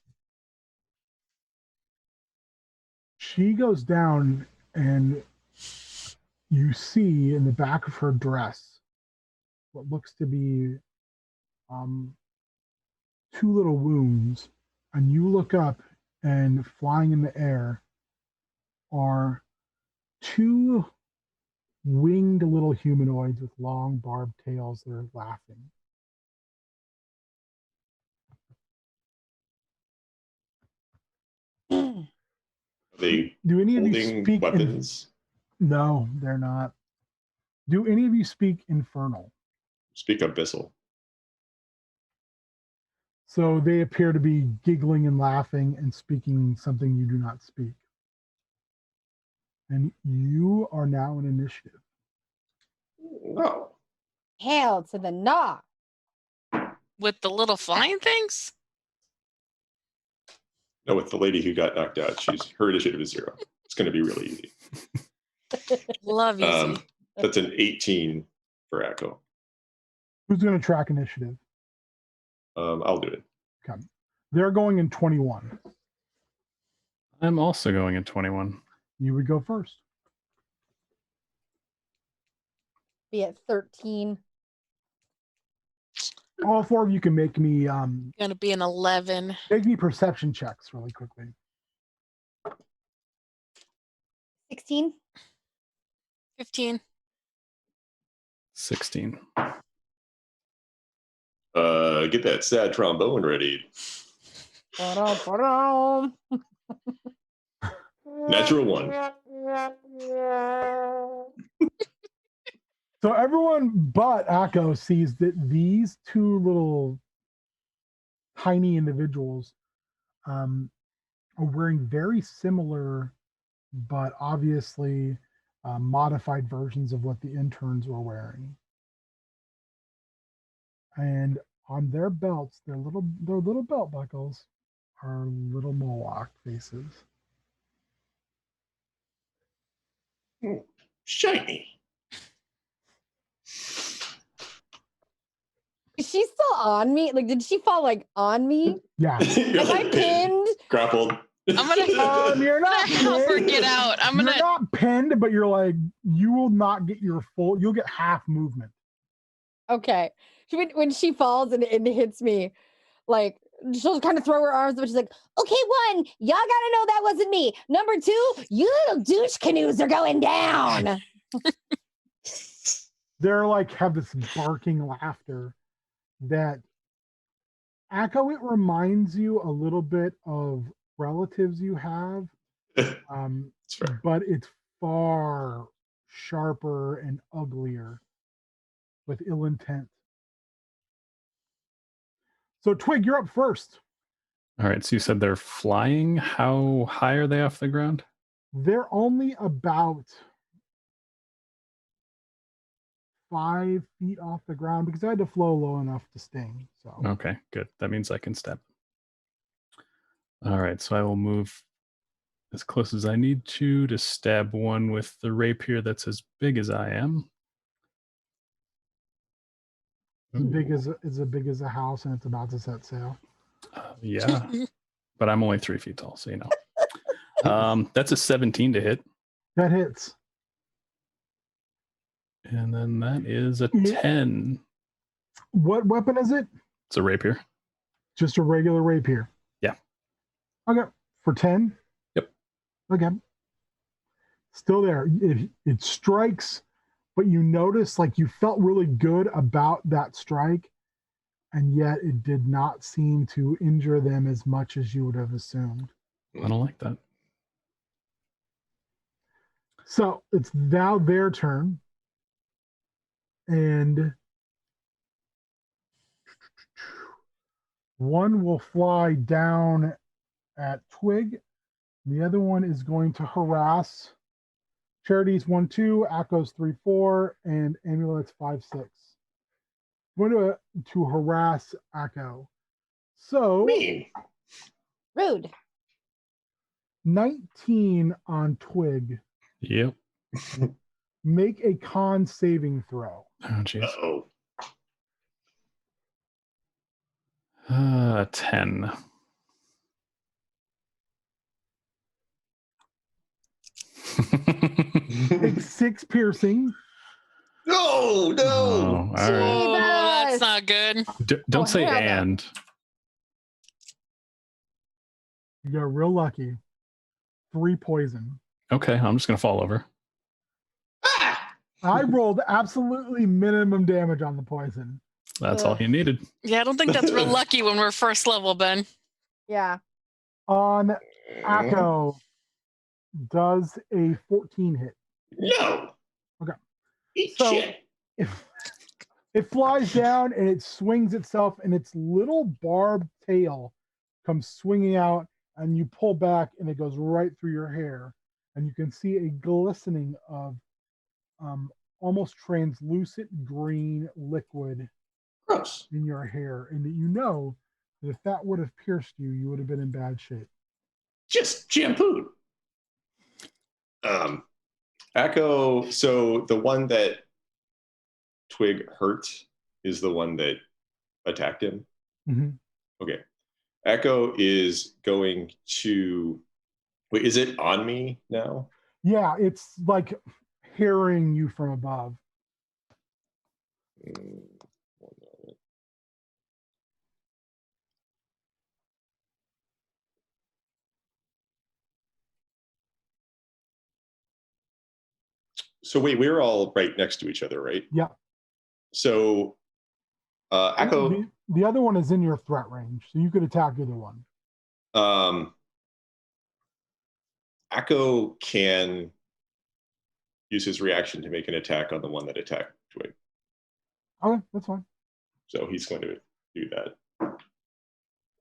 She goes down and you see in the back of her dress what looks to be two little wounds. And you look up and flying in the air are two winged little humanoids with long barbed tails that are laughing. Are they Do any of you holding speak weapons? No, they're not. Do any of you speak Infernal? Speak Abyssal. So they appear to be giggling and laughing and speaking something you do not speak. And you are now in initiative. No. Hail to the gnaw. With the little flying things? No, with the lady who got knocked out, her initiative is 0. It's going to be really easy. Love easy. That's an 18 for Echo. Who's going to track initiative? I'll do it. Okay. They're going in 21. I'm also going in 21. You would go first. Be at 13. All four of you can make me Gonna be an 11. make me perception checks really quickly. 16. 15. 16. Get that sad trombone ready. Natural 1. So everyone but Akko sees that these two little tiny individuals are wearing very similar but obviously modified versions of what the interns were wearing. And on their belts, their little belt buckles are little Moloch faces. Shiny. Is she still on me? Like, did she fall like on me? Yeah. Am I pinned? Grappled. I'm gonna, You're not help her pinned. get out. You're not pinned, but you're like, you will not get your full, you'll get half movement. Okay. When she falls and it hits me, like, she'll kind of throw her arms, but she's like, okay, 1, y'all gotta know that wasn't me. Number 2, you little douche canoes are going down. They're like, have this barking laughter that, Akko, it reminds you a little bit of relatives you have, but it's far sharper and uglier with ill intent. So Twig, you're up first. All right, so you said they're flying. How high are they off the ground? They're only about 5 feet off the ground because I had to flow low enough to sting. So Okay, good. That means I can step. All right, so I will move as close as I need to stab one with the rapier that's as big as I am. as big as a house, and it's about to set sail. Yeah, but I'm only 3 feet tall, so you know. That's a 17 to hit. That hits. And then that is a 10. What weapon is it? It's a rapier. Just a regular rapier. Yeah. Okay. For 10? Yep. Okay. Still there. It strikes, but you notice like you felt really good about that strike. and yet it did not seem to injure them as much as you would have assumed. I don't like that. So it's now their turn. And one will fly down at Twig. The other one is going to harass Charity's 1-2, Akko's 3-4, and Amulet's 5-6. Going to harass Akko. So Mean. Rude. 19 on Twig. Yep. Make a con saving throw. Oh, jeez. Uh-oh. 10. Take 6 piercing. No. Oh, all right. Oh, that's Jesus. not good. Don't Oh, say hell no. and. You got real lucky. 3 poison. Okay, I'm just gonna fall over. I rolled absolutely minimum damage on the poison. That's all you needed. Yeah, I don't think that's real lucky when we're first level, Ben. Yeah. On Akko, does a 14 hit. No. Okay. Eat So- shit. It flies down and it swings itself, and its little barbed tail comes swinging out, and you pull back, and it goes right through your hair, and you can see a glistening of almost translucent green liquid Gross. in your hair, and that you know that if that would have pierced you, you would have been in bad shape. Just shampooed. Akko, so the one that Twig hurt is the one that attacked him. Mhm. Okay. Akko is going to wait, is it on me now? Yeah, it's like harrying you from above. One moment. So wait, we're all right next to each other, right? Yeah. So Akko, The other one is in your threat range, so you could attack either one. Akko can use his reaction to make an attack on the one that attacked Twig. Okay, that's fine. So he's going to do that.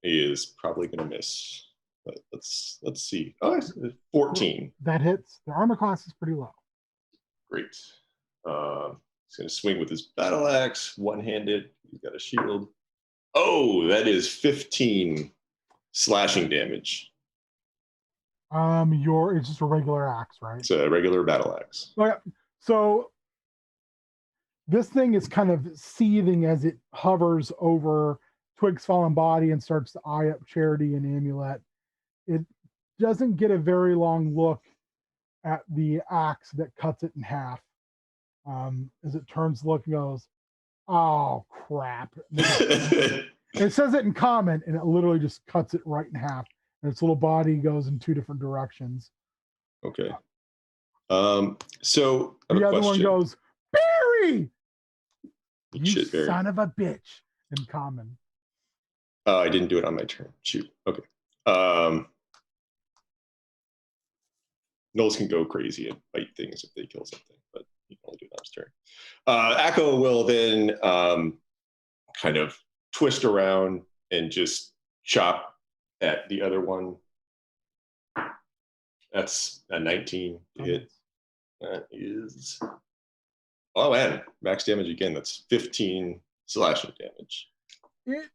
He is probably going to miss. But let's see. Oh, it's 14. That hits. The armor class is pretty low. Great. He's going to swing with his battle axe, one-handed. He's got a shield. Oh, that is 15 slashing damage. It's just a regular axe, right? It's a regular battle axe. Okay, so this thing is kind of seething as it hovers over Twig's fallen body and starts to eye up Charity and Amulet. It doesn't get a very long look at the axe that cuts it in half. As it turns to look and goes, "Oh crap!" It says it in comment, and it literally just cuts it right in half. And its little body goes in 2 different directions. Okay. So I have The a other one question. goes, "Barry, Eat you shit, Barry. son of a bitch!" in common. Oh, I didn't do it on my turn. Shoot. Okay. Knowles can go crazy and bite things if they kill something, but he can only do it on his turn. Akko will then kind of twist around and just chop at the other one. That's a 19 to hit. That is, oh man, max damage again. That's 15 slashing damage. It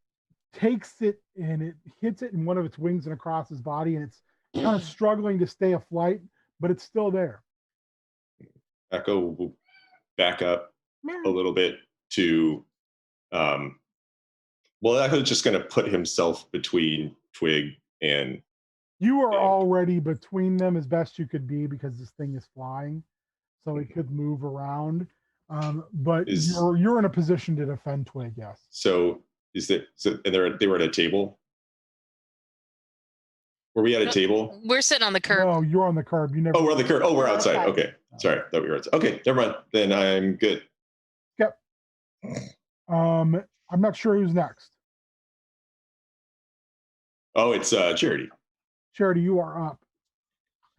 takes it and it hits it in one of its wings and across his body, and it's kind of struggling to stay afloat, but it's still there. Akko will back up a little bit to, well, Akko's just going to put himself between Twig and. You are Yeah. already between them as best you could be because this thing is flying, so it could move around. But you're in a position to defend Twig, yes. So is that so? And they were at a table. Were we at a table? We're sitting on the curb. No, you're on the curb. You never. Oh, we're on the curb. Oh, we're We're outside. outside. Okay, sorry, thought we were outside. Okay, never mind. Then I'm good. Yep. I'm not sure who's next. Oh, it's Charity. Charity, you are up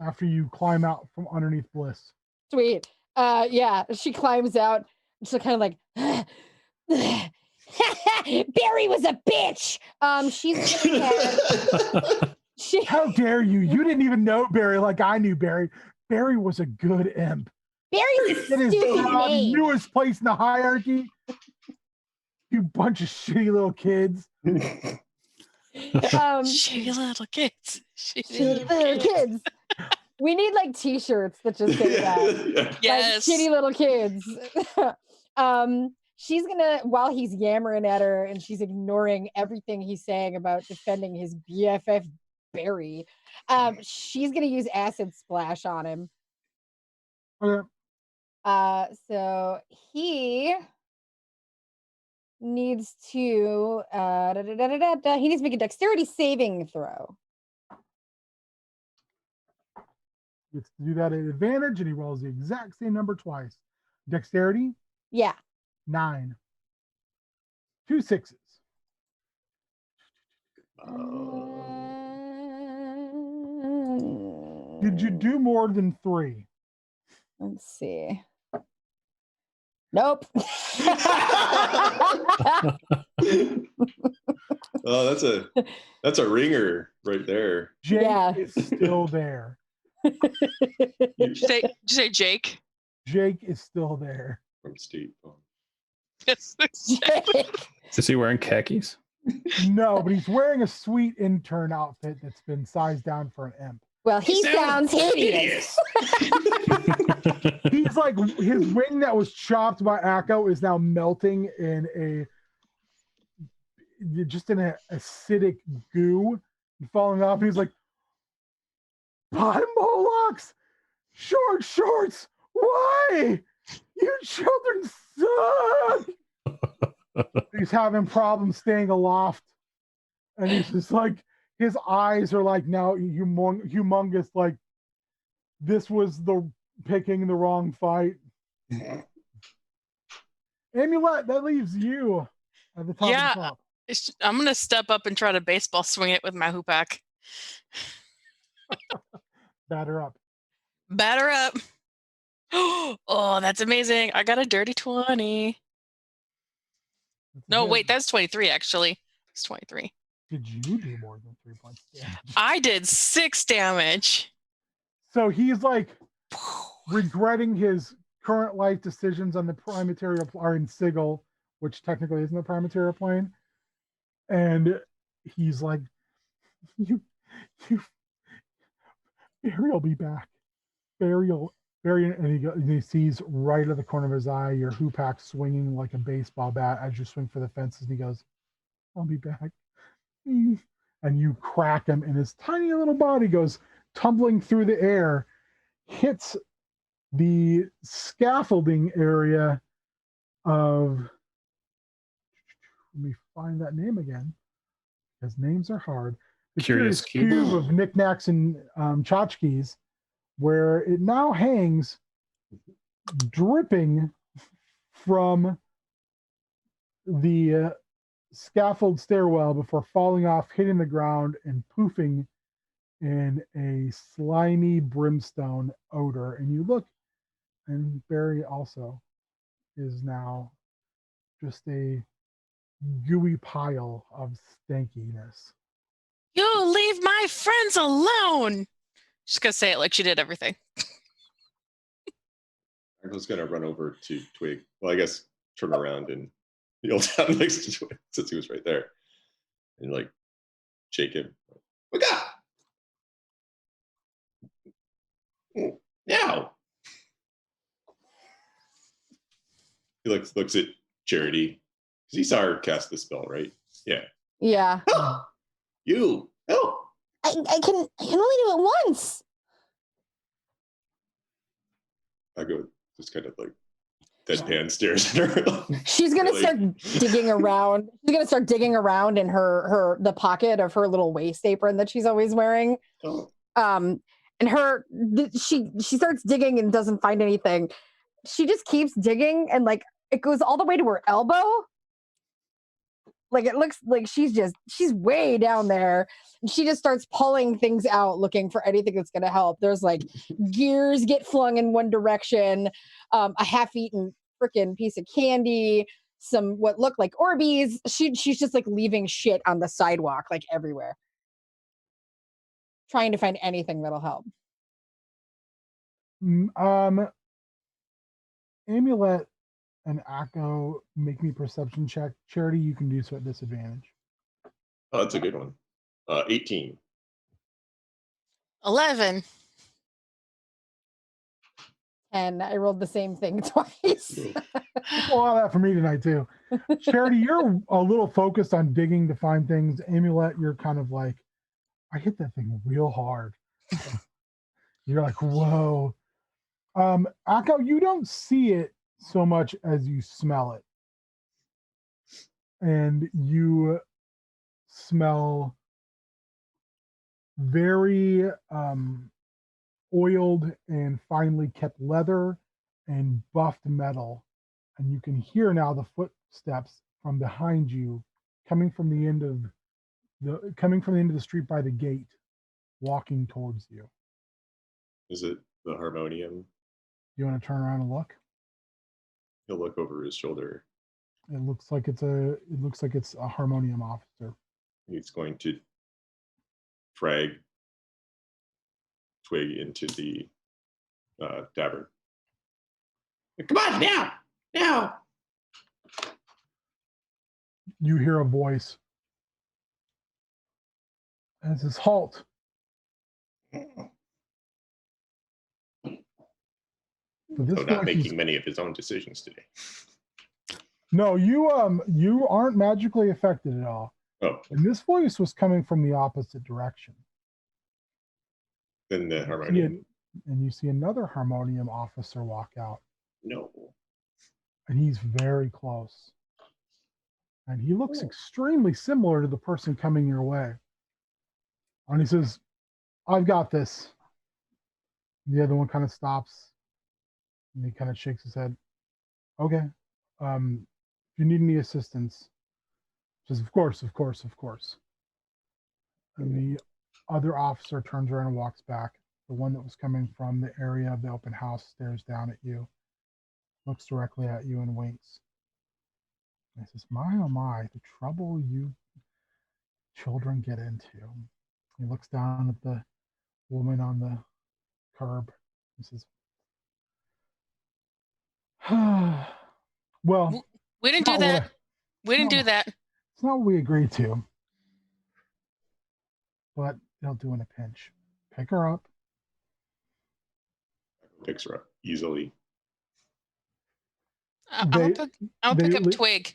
after you climb out from underneath Bliss. Sweet. Yeah, she climbs out. She's kind of like, Barry was a bitch. She's gonna have, How dare you? You didn't even know Barry like I knew Barry. Barry was a good imp. Barry's a It is stupid the name. newest place in the hierarchy. You bunch of shitty little kids. Shitty little kids. shitty little kids. We need like t-shirts that just say that. Yes. Like, shitty little kids. She's gonna, while he's yammering at her and she's ignoring everything he's saying about defending his BFF Barry, she's gonna use acid splash on him. Okay. So he needs to he needs to make a dexterity saving throw. Gets to do that at advantage, and he rolls the exact same number twice. Dexterity, Yeah. 9. 2 6s. Did you do more than 3? Let's see. Nope. Oh, that's a ringer right there. Jake Yeah. is still there. Did you say Jake? Jake is still there. From State Farm. Yes. Is he wearing khakis? No, but he's wearing a sweet intern outfit that's been sized down for an imp. Well, he sounds hideous. He's like, his wing that was chopped by Akko is now melting in an acidic goo and falling off. He's like, "By Molochs, short shorts, why? You children suck." He's having problems staying aloft. And he's just like, his eyes are like now humongous, like this was picking the wrong fight. Amulet, that leaves you at the top Yeah. of the top. I'm gonna step up and try to baseball swing it with my hoopak. Batter up. Batter up. Oh, that's amazing. I got a dirty 20. That's No, good. wait, that's 23 actually. It's 23. Did you do more than 3 points? Yeah. I did 6 damage. So he's like regretting his current life decisions on the prime material are in Sigil, which technically isn't the prime material plane. And he's like, you Barry will be back. Barry, and he sees right at the corner of his eye your hoopak swinging like a baseball bat as you swing for the fences. And he goes, "I'll be back." And you crack him, and his tiny little body goes tumbling through the air, hits the scaffolding area of, let me find that name again, because names are hard. The Curious Cube of knickknacks and tchotchkes, where it now hangs dripping from the scaffold stairwell before falling off, hitting the ground, and poofing in a slimy brimstone odor. And you look, and Barry also is now just a gooey pile of stankiness. You leave my friends alone. Just gonna say it like she did everything. I was gonna run over to Twig. Well, I guess turn around and kneel down next to Twig since he was right there, and like shake him. Wake up! Now. He looks at Charity because he saw her cast the spell, right? Yeah. Yeah. Oh, you help. I can only do it once. I go just kind of like deadpan stares at her. She's gonna Really? start digging around. She's gonna start digging around in the pocket of her little waist apron that she's always wearing. Oh. And she starts digging and doesn't find anything. She just keeps digging, and like it goes all the way to her elbow. Like it looks like she's way down there. And she just starts pulling things out, looking for anything that's gonna help. There's like gears get flung in one direction, a half-eaten freaking piece of candy, some what look like Orbeez. She's just like leaving shit on the sidewalk, like everywhere. Trying to find anything that'll help. Amulet and Akko make me perception check. Charity, you can do so at disadvantage. Oh, that's a good one. 18. 11. And I rolled the same thing twice. A lot of that for me tonight too. Charity, you're a little focused on digging to find things. Amulet, you're kind of like, I hit that thing real hard. You're like, whoa. Akko, you don't see it so much as you smell it. And you smell very oiled and finely kept leather and buffed metal. And you can hear now the footsteps from behind you coming from the end of the street by the gate, walking towards you. Is it the harmonium? You want to turn around and look? He'll look over his shoulder. It looks like it's a harmonium officer. He's going to frag Twig into the tavern. Come on, now! You hear a voice. And it says, halt. But this So not voice making is- many of his own decisions today. No, you aren't magically affected at all. Oh, And this voice was coming from the opposite direction. then the harmonium. And you see another harmonium officer walk out. No. And he's very close. And he looks extremely similar to the person coming your way. And he says, I've got this. The other one kind of stops. And he kind of shakes his head. Okay. If you need any assistance, says, of course. And the other officer turns around and walks back. The one that was coming from the area of the open house stares down at you, looks directly at you and winks. And he says, my, oh my, the trouble you children get into. He looks down at the woman on the curb. He says, well, We didn't do that. We didn't do that. It's not what we agreed to. But they'll do in a pinch. Pick her up. Picks her up easily. I'll pick up Twig.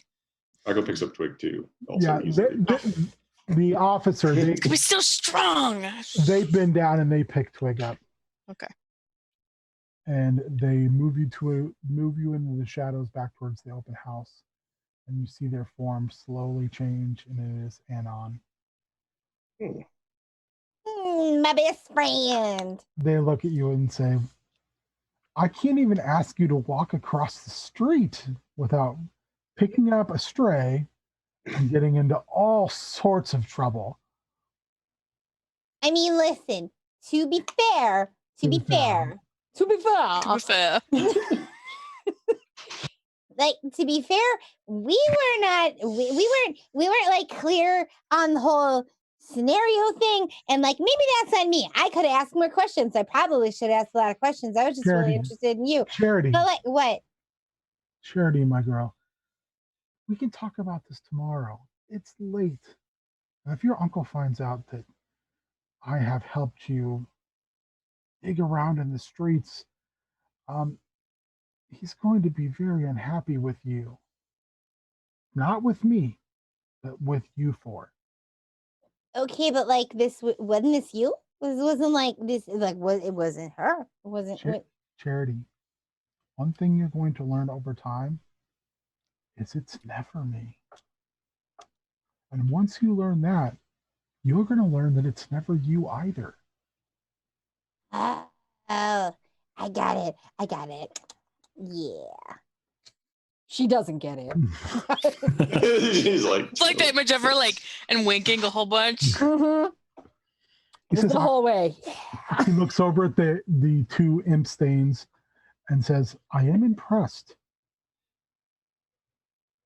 Akko picks up Twig too. Also Yeah, easily. the officer, We're still strong. they bend down and they pick Twig up. Okay. And they move you into the shadows back towards the open house. And you see their form slowly change, and it is Anon. My best friend. They look at you and say, I can't even ask you to walk across the street without picking up a stray and getting into all sorts of trouble. I mean, listen, to be fair, like, to be fair, we weren't like clear on the whole scenario thing, and like maybe that's on me. I could ask more questions. I probably should ask a lot of questions. I was just really interested in you. Charity. But like, what? Charity, my girl. We can talk about this tomorrow. It's late. And if your uncle finds out that I have helped you dig around in the streets, he's going to be very unhappy with you. Not with me, but with you for it. Okay, but like this wasn't this you? Wasn't like this like it wasn't her. It wasn't Charity. One thing you're going to learn over time is it's never me. And once you learn that, you're going to learn that it's never you either. Oh, I got it. Yeah. She doesn't get it. She's like, It's like the image of her like and winking a whole bunch. Mhm. He Just says, the whole way. he looks over at the two imp stains and says, I am impressed.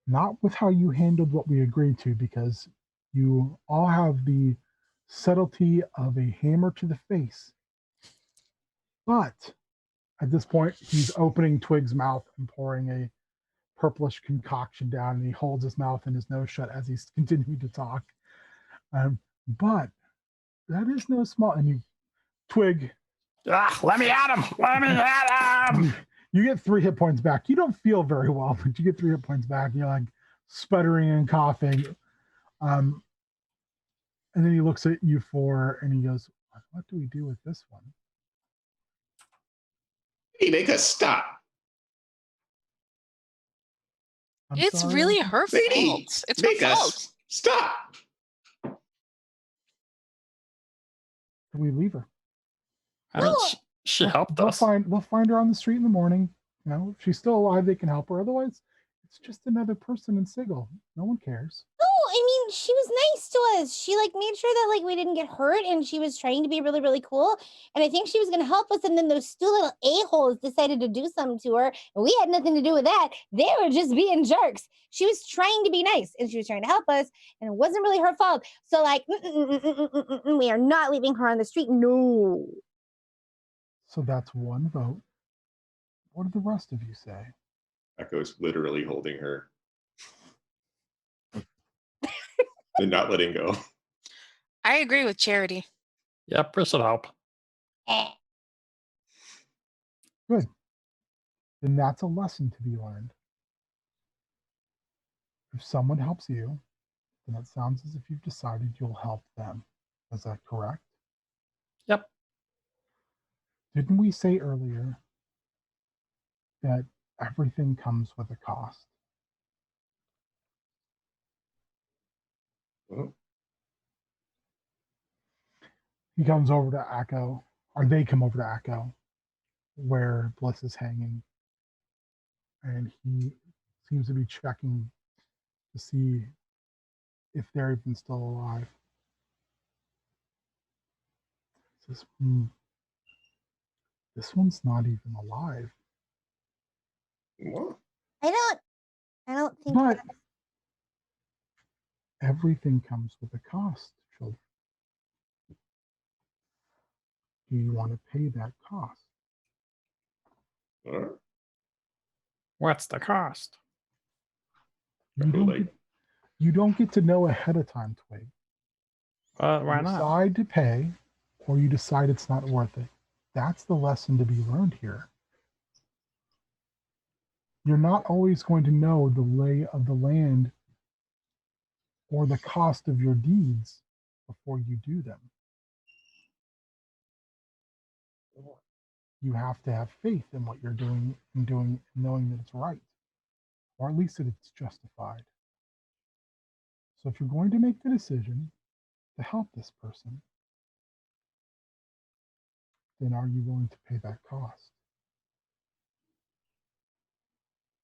Not with how you handled what we agreed to, because you all have the subtlety of a hammer to the face. But at this point, he's opening Twig's mouth and pouring a purplish concoction down, and he holds his mouth and his nose shut as he's continuing to talk. But that is no small. And you, Twig, Let me at him! Let me at him! you get 3 hit points back. You don't feel very well, but you get 3 hit points back. You're like sputtering and coughing. And then he looks at you and he goes, what do we do with this one? hey, make us stop. I'm It's sorry, really Uncle. her Lady, fault. It's make her us fault. stop. We leave her. I mean, she helped us. They'll find her on the street in the morning. You know, if she's still alive, they can help her. Otherwise, it's just another person in Sigil. No one cares. No, I mean, she was nice to us. She like made sure that like we didn't get hurt, and she was trying to be really, really cool. And I think she was gonna help us. And then those 2 little a-holes decided to do something to her, and we had nothing to do with that. They were just being jerks. She was trying to be nice, and she was trying to help us, and it wasn't really her fault. So like, we are not leaving her on the street. No. So that's 1 vote. What do the rest of you say? Echo's literally holding her and not letting go. I agree with Charity. Yep, this should help. Good. Then that's a lesson to be learned. If someone helps you, then it sounds as if you've decided you'll help them. Is that correct? Yep. Didn't we say earlier that everything comes with a cost? Mhm. He comes over to Akko, or they come over to Akko, where Bliss is hanging, and he seems to be checking to see if they're even still alive. He says, this one's not even alive. What? I don't think. But everything comes with a cost, children. Do you want to pay that cost? What's the cost? You don't get to know ahead of time, Twig. Why You not? decide to pay, or you decide it's not worth it. That's the lesson to be learned here. You're not always going to know the lay of the land or the cost of your deeds before you do them. You have to have faith in what you're doing and knowing that it's right, or at least that it's justified. So if you're going to make the decision to help this person, then are you willing to pay that cost?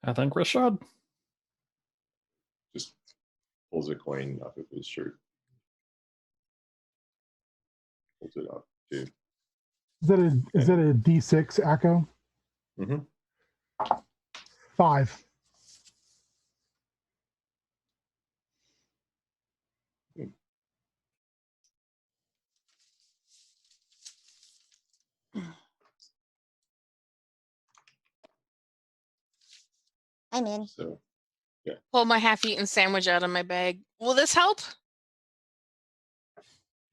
I think we should. Just pulls a coin off of his shirt. Pulls it up too. Is that a D6, Akko? Mm-hmm. 5. I'm in. So Pull my half-eaten sandwich out of my bag. Will this help?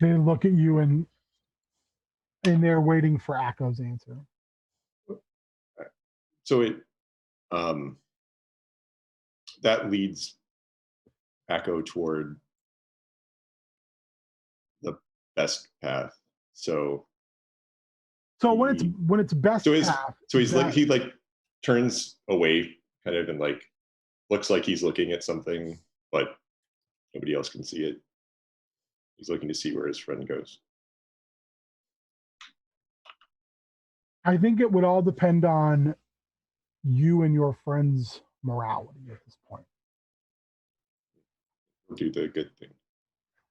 They look at you and they're waiting for Akko's answer. so it that leads Echo toward the best path. So when it's best path. So he's like he turns away kind of and like looks like he's looking at something, but nobody else can see it. He's looking to see where his friend goes. I think it would all depend on you and your friend's morality at this point. Do the good thing.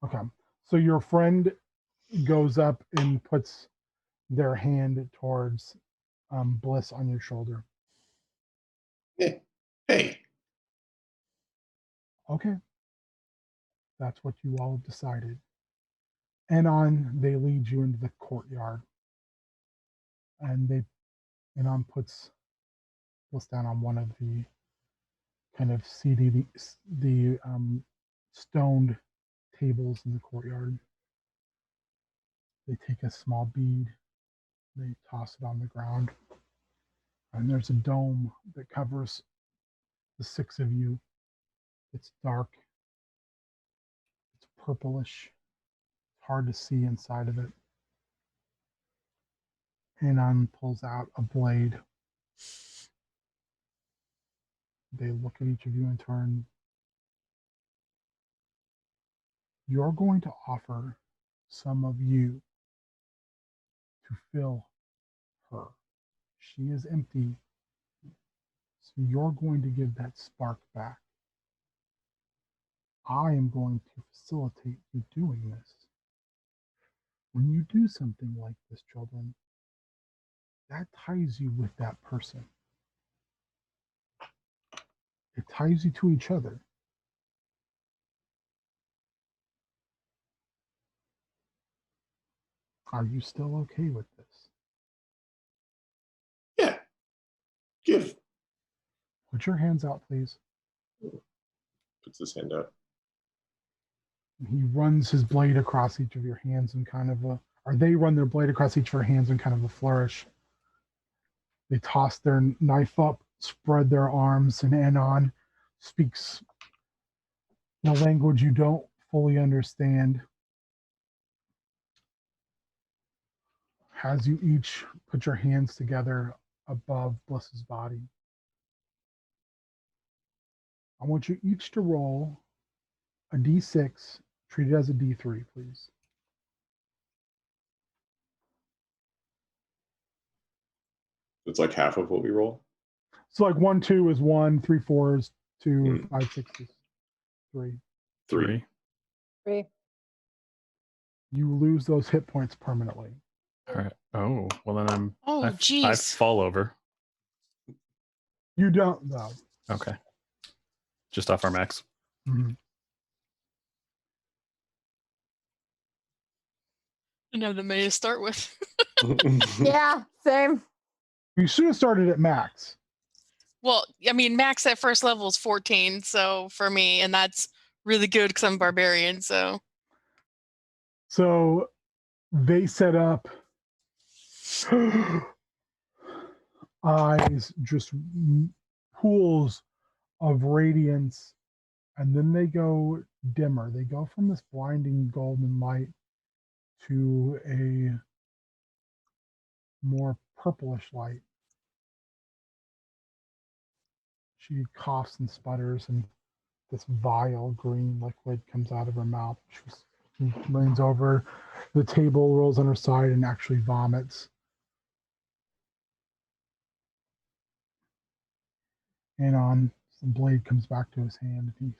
Okay. So your friend goes up and puts their hand towards Bliss on your shoulder. Yeah. Hey. Okay. That's what you all have decided. And they lead you into the courtyard. And puts Bliss down on one of the kind of seated, the stoned tables in the courtyard. They take a small bead, they toss it on the ground, and there's a dome that covers the six of you. It's dark, it's purplish, it's hard to see inside of it. Anon pulls out a blade. They look at each of you in turn. You're going to offer some of you to fill her. She is empty. So you're going to give that spark back. I am going to facilitate you doing this. When you do something like this, children, that ties you with that person. It ties you to each other. Are you still okay with this? Yeah. Give. Put your hands out, please. Puts his hand out. He runs his blade across each of your hands in kind of a, or they run their blade across each of your hands in kind of a flourish. They toss their knife up, spread their arms, and Anon speaks in a language you don't fully understand. As you each put your hands together above Bliss's body, I want you each to roll a d6, treat it as a d3, please. It's like half of what we roll. So like 1, 2 is 1, 3, 4 is 2, 5, 6 is 3. 3. 3. You lose those hit points permanently. All right. Oh, well then Oh, I jeez. fall over. You don't, though. Okay. Just off our max. Mm-hmm. Didn't have the money to start with. Yeah, same. You should have started at max. Well, I mean, max at first level is 14, so for me, and that's really good because I'm a barbarian. So They set up eyes, just pools of radiance, and then they go dimmer. They go from this blinding golden light to a more purplish light. She coughs and sputters, and this vile green liquid comes out of her mouth. She leans over the table, rolls on her side, and actually vomits. And the blade comes back to his hand, and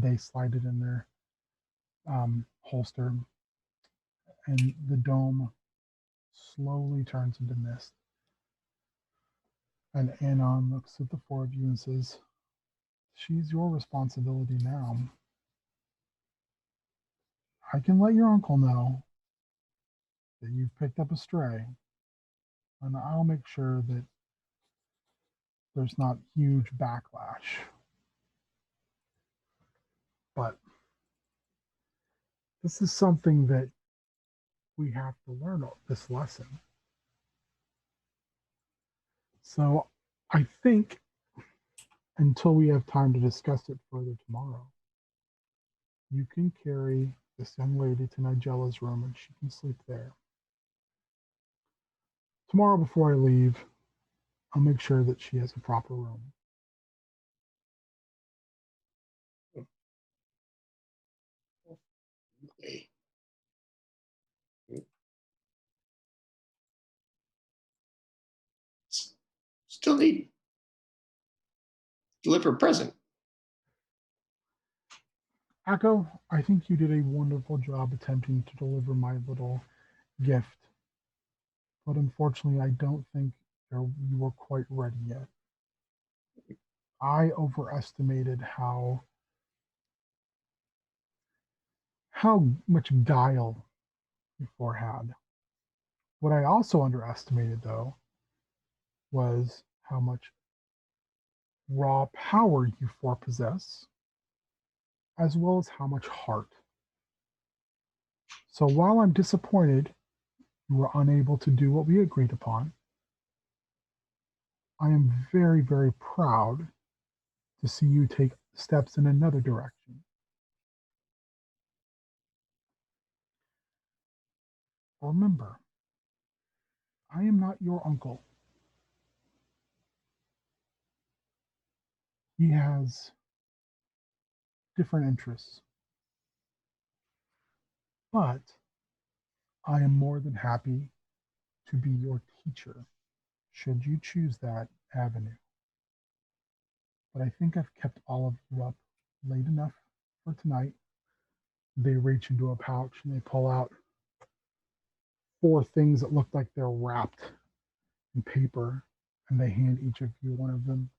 they slide it in their holster, and the dome slowly turns into mist. And Anon looks at the four of you and says, "She's your responsibility now. I can let your uncle know that you've picked up a stray, and I'll make sure that there's not huge backlash. But this is something that we have to learn this lesson. So I think until we have time to discuss it further tomorrow, you can carry this young lady to Nigella's room and she can sleep there. Tomorrow before I leave, I'll make sure that she has a proper room." Okay. Still need deliver a present. Akko, I think you did a wonderful job attempting to deliver my little gift. But unfortunately, I don't think you were quite ready yet. I overestimated how much guile you four had. What I also underestimated, though, was how much raw power you four possess, as well as how much heart. So while I'm disappointed you were unable to do what we agreed upon, I am very, very proud to see you take steps in another direction. Remember, I am not your uncle. He has different interests. But I am more than happy to be your teacher, should you choose that avenue. But I think I've kept all of you up late enough for tonight. They reach into a pouch and they pull out 4 things that look like they're wrapped in paper, and they hand each of you one of them.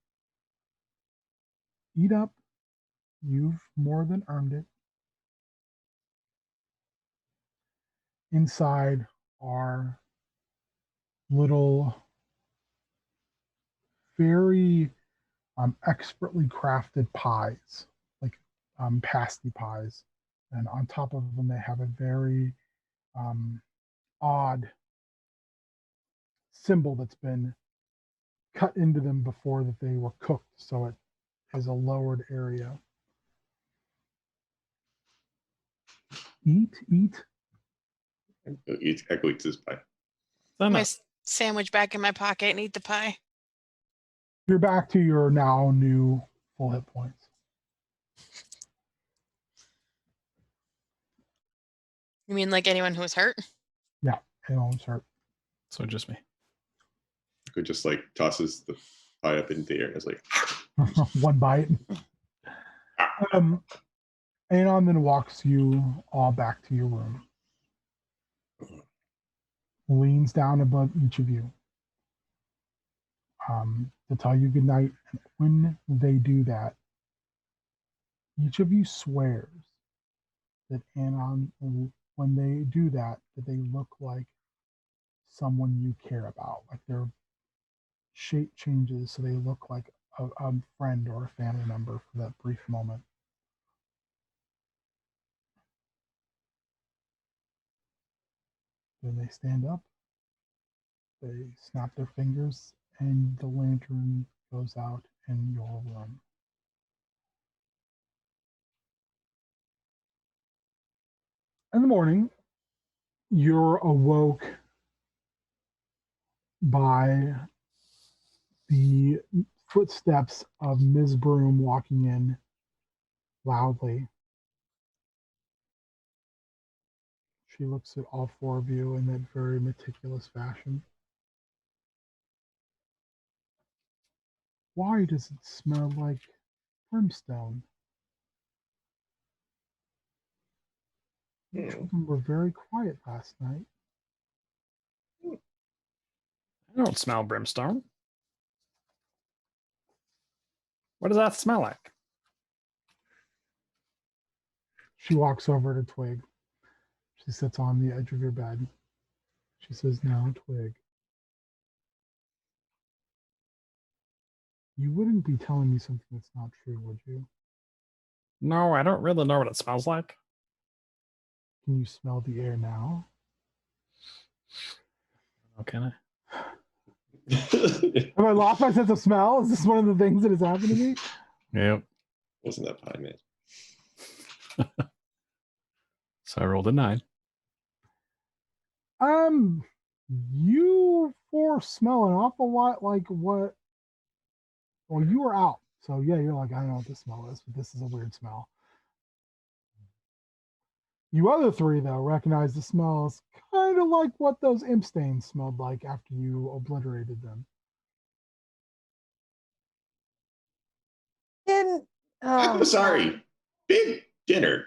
Eat up. You've more than earned it. Inside are little, very expertly crafted pies, like pasty pies. And on top of them, they have a very odd symbol that's been cut into them before that they were cooked, so it is a lowered area. Eat. Echo eats his pie. My sandwich back in my pocket and eat the pie. You're back to your now new full hit points. You mean like anyone who's hurt? Yeah, anyone's hurt. So just me. Echo just like tosses the pie up into the air. It's like One bite. Anon then walks you all back to your room. Leans down above each of you to tell you goodnight. And when they do that, each of you swears that Anon, when they do that, that they look like someone you care about, like their shape changes so they look like a friend or a family member for that brief moment. Then they stand up, they snap their fingers, and the lantern goes out in your room. In the morning, you're awoke by the footsteps of Ms. Broom walking in loudly. She looks at all 4 of you in that very meticulous fashion. Why does it smell like brimstone? You children were very quiet last night. I don't smell brimstone. What does that smell like? She walks over to Twig. She sits on the edge of your bed. She says, "Now, Twig, you wouldn't be telling me something that's not true, would you? No, I don't really know what it smells like. Can you smell the air now?" Oh, can I? Have I lost my sense of smell? Is this one of the things that has happened to me? Yep. Wasn't that pie, man? So I rolled a 9. You 4 smell an awful lot like what? Well, you were out, so yeah, you're like, I don't know what this smell is, but this is a weird smell. You other 3, though, recognize the smells kind of like what those imp stains smelled like after you obliterated them. didn't. Oh, I'm sorry. Big dinner.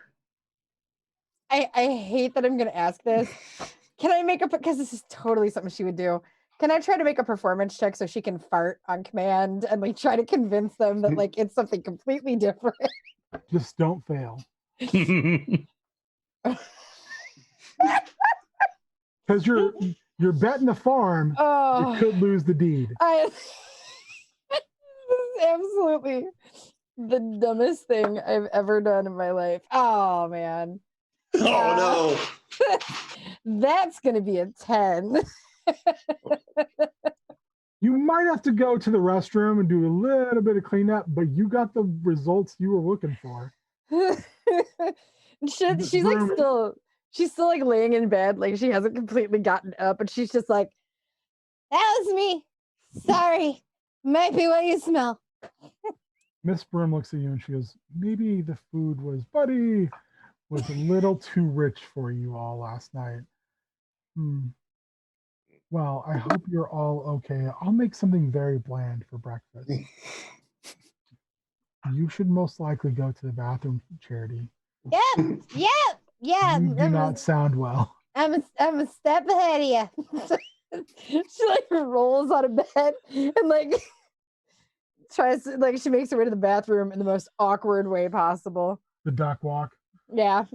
I hate that I'm going to ask this. Can I make because this is totally something she would do. Can I try to make a performance check so she can fart on command and like try to convince them that like it's something completely different? Just don't fail. Because you're betting the farm, Oh, you could lose the deed. this is absolutely the dumbest thing I've ever done in my life. Oh man. Oh That's gonna be a 10. You might have to go to the restroom and do a little bit of cleanup, but you got the results you were looking for. She's like still like laying in bed, like she hasn't completely gotten up, and she's just like, That was me. Sorry. Might be what you smell. Miss Broom looks at you and she goes, maybe the food was a little too rich for you all last night. Well, I hope you're all okay. I'll make something very bland for breakfast. You should most likely go to the bathroom, Charity. Yep. Yeah. You do not sound well. I'm a step ahead of you. she like rolls out of bed and like tries to like she makes her way to the bathroom in the most awkward way possible. The duck walk. Yeah.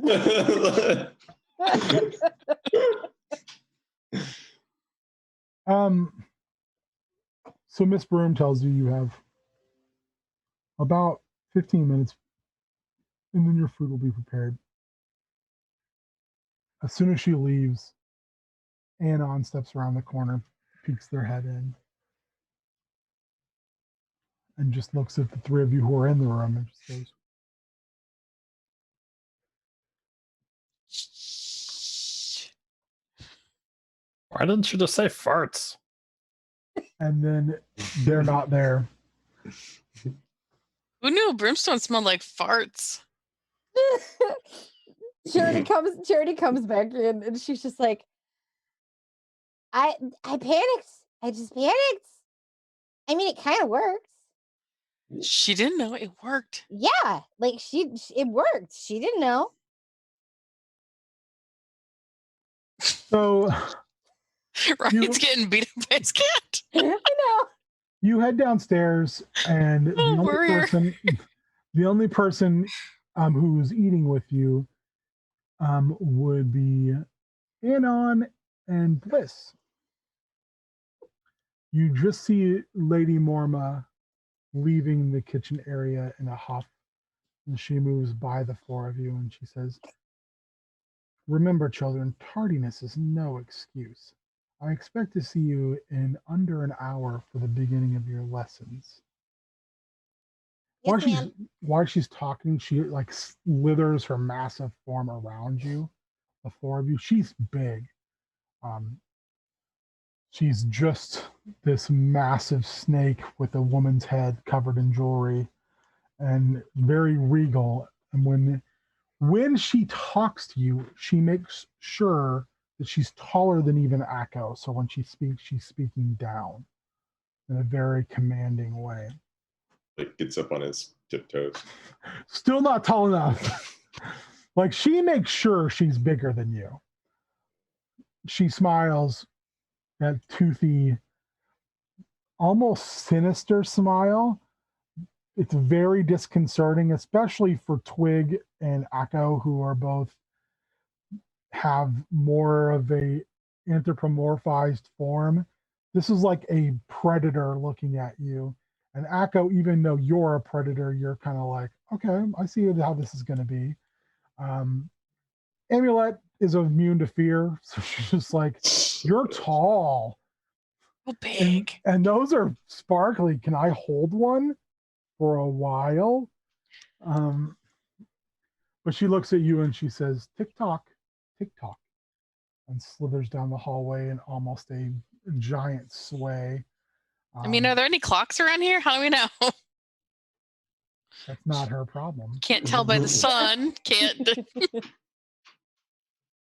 So Miss Broom tells you have about 15 minutes and then your food will be prepared. As soon as she leaves, Anon steps around the corner, peeks their head in, and just looks at the three of you who are in the room and just goes, Why didn't you just say farts? and then they're not there. Who knew brimstone smelled like farts? Charity comes back in and she's just like, I panicked. I just panicked. I mean, it kind of works. She didn't know it worked. Yeah, like it worked. She didn't know. So Ryan's getting beat up by his cat. I know. you head downstairs, and the only person who's eating with you would be Anon and Bliss. You just see Lady Morma leaving the kitchen area in a huff, and she moves by the four of you and she says, remember, children, tardiness is no excuse. I expect to see you in under an hour for the beginning of your lessons. Yes, While she's talking, she like slithers her massive form around you, the four of you. She's big. She's just this massive snake with a woman's head covered in jewelry and very regal. And when she talks to you, she makes sure that she's taller than even Akko. So when she speaks, she's speaking down in a very commanding way. Like gets up on his tiptoes. Still not tall enough. Like she makes sure she's bigger than you. She smiles, that toothy, almost sinister smile. It's very disconcerting, especially for Twig and Akko, who are both have more of a anthropomorphized form. This is like a predator looking at you. And Akko, even though you're a predator, you're kind of like, okay, I see how this is going to be. Amulet is immune to fear, so she's just like, you're tall. Oh, big. And those are sparkly. Can I hold one for a while? But she looks at you and she says, tick-tock, tick-tock, and slithers down the hallway in almost a giant sway. I mean, are there any clocks around here? How do we know? That's not her problem. Can't tell by the sun. Can't.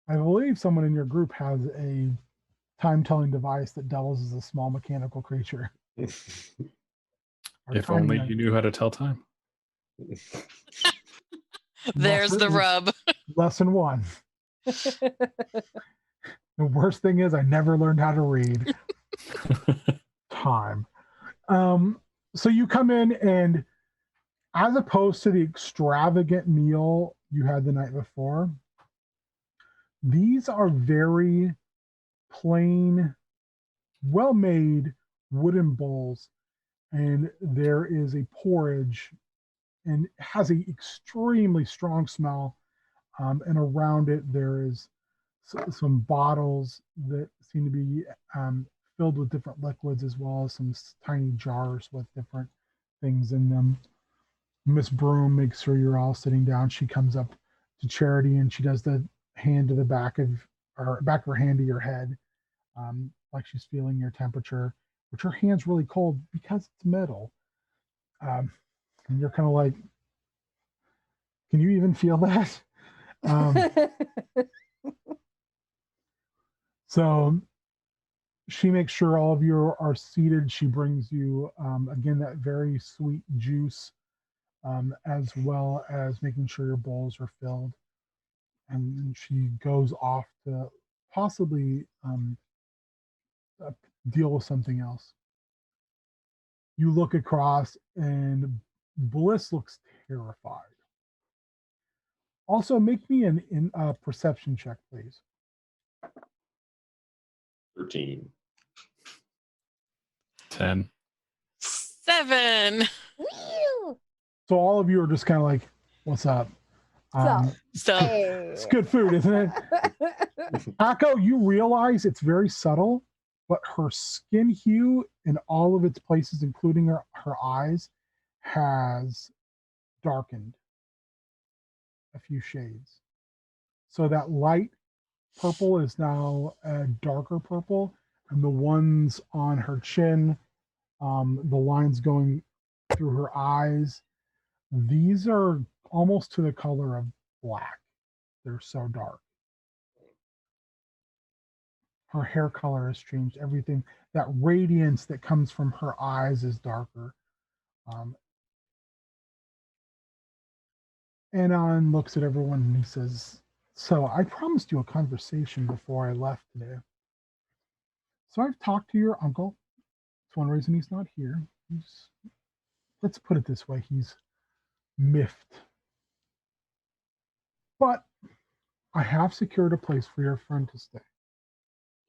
I believe someone in your group has a time-telling device that doubles as a small mechanical creature. If only you knew how to tell time. There's the rub. Lesson 1. The worst thing is I never learned how to read. Time. So you come in, and as opposed to the extravagant meal you had the night before, these are very plain, well-made wooden bowls, and there is a porridge, and it has an extremely strong smell. And around it, there is some bottles that seem to be filled with different liquids, as well as some tiny jars with different things in them. Miss Broom makes sure you're all sitting down. She comes up to Charity, and she does the hand to the back of her hand to your head, like she's feeling your temperature, which her hand's really cold because it's metal. And you're kind of like, can you even feel that? So she makes sure all of you are seated. She brings you, again, that very sweet juice, as well as making sure your bowls are filled. And then she goes off to possibly deal with something else. You look across, and Bliss looks terrified. Also, make me a perception check, please. 13. 10. 7. So all of you are just kind of like, what's up? So It's good food, isn't it? Akko, you realize it's very subtle, but her skin hue in all of its places, including her eyes, has darkened a few shades. So that light purple is now a darker purple, and the ones on her chin, the lines going through her eyes, these are almost to the color of black. They're so dark. Her hair color has changed. Everything, that radiance that comes from her eyes is darker. Anon looks at everyone and he says, so I promised you a conversation before I left today. So I've talked to your uncle. It's one reason he's not here. Let's put it this way, he's miffed. But I have secured a place for your friend to stay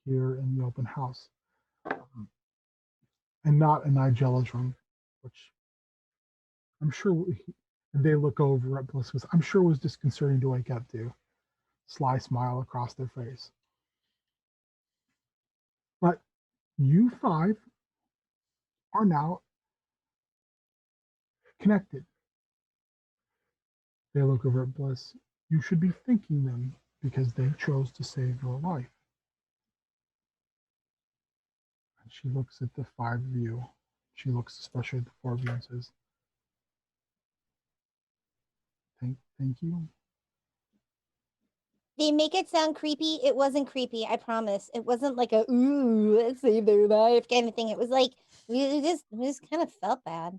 here in the open house. And not in Nigella's room, which I'm sure they look over at Bliss. I'm sure was disconcerting to wake up to. Sly smile across their face. But you 5 are now connected. They look over at Bliss. You should be thanking them because they chose to save your life. And she looks at the 5 of you. She looks especially at the 4 of you and says, Thank you. They make it sound creepy. It wasn't creepy, I promise. It wasn't like a ooh, let's save their life kind of thing. It was like we just kind of felt bad.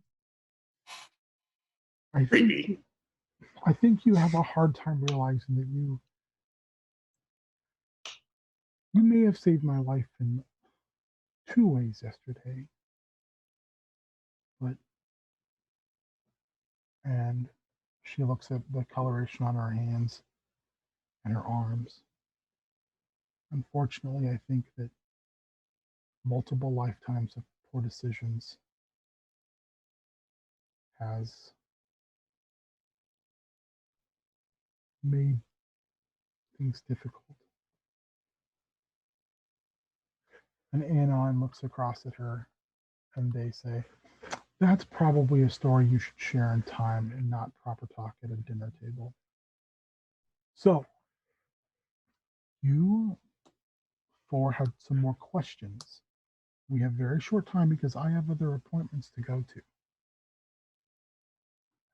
I think you have a hard time realizing that you may have saved my life in 2 ways yesterday. And she looks at the coloration on her hands and her arms. Unfortunately, I think that multiple lifetimes of poor decisions has made things difficult. And Anon looks across at her and they say, that's probably a story you should share in time and not proper talk at a dinner table. So, you 4 have some more questions. We have very short time because I have other appointments to go to.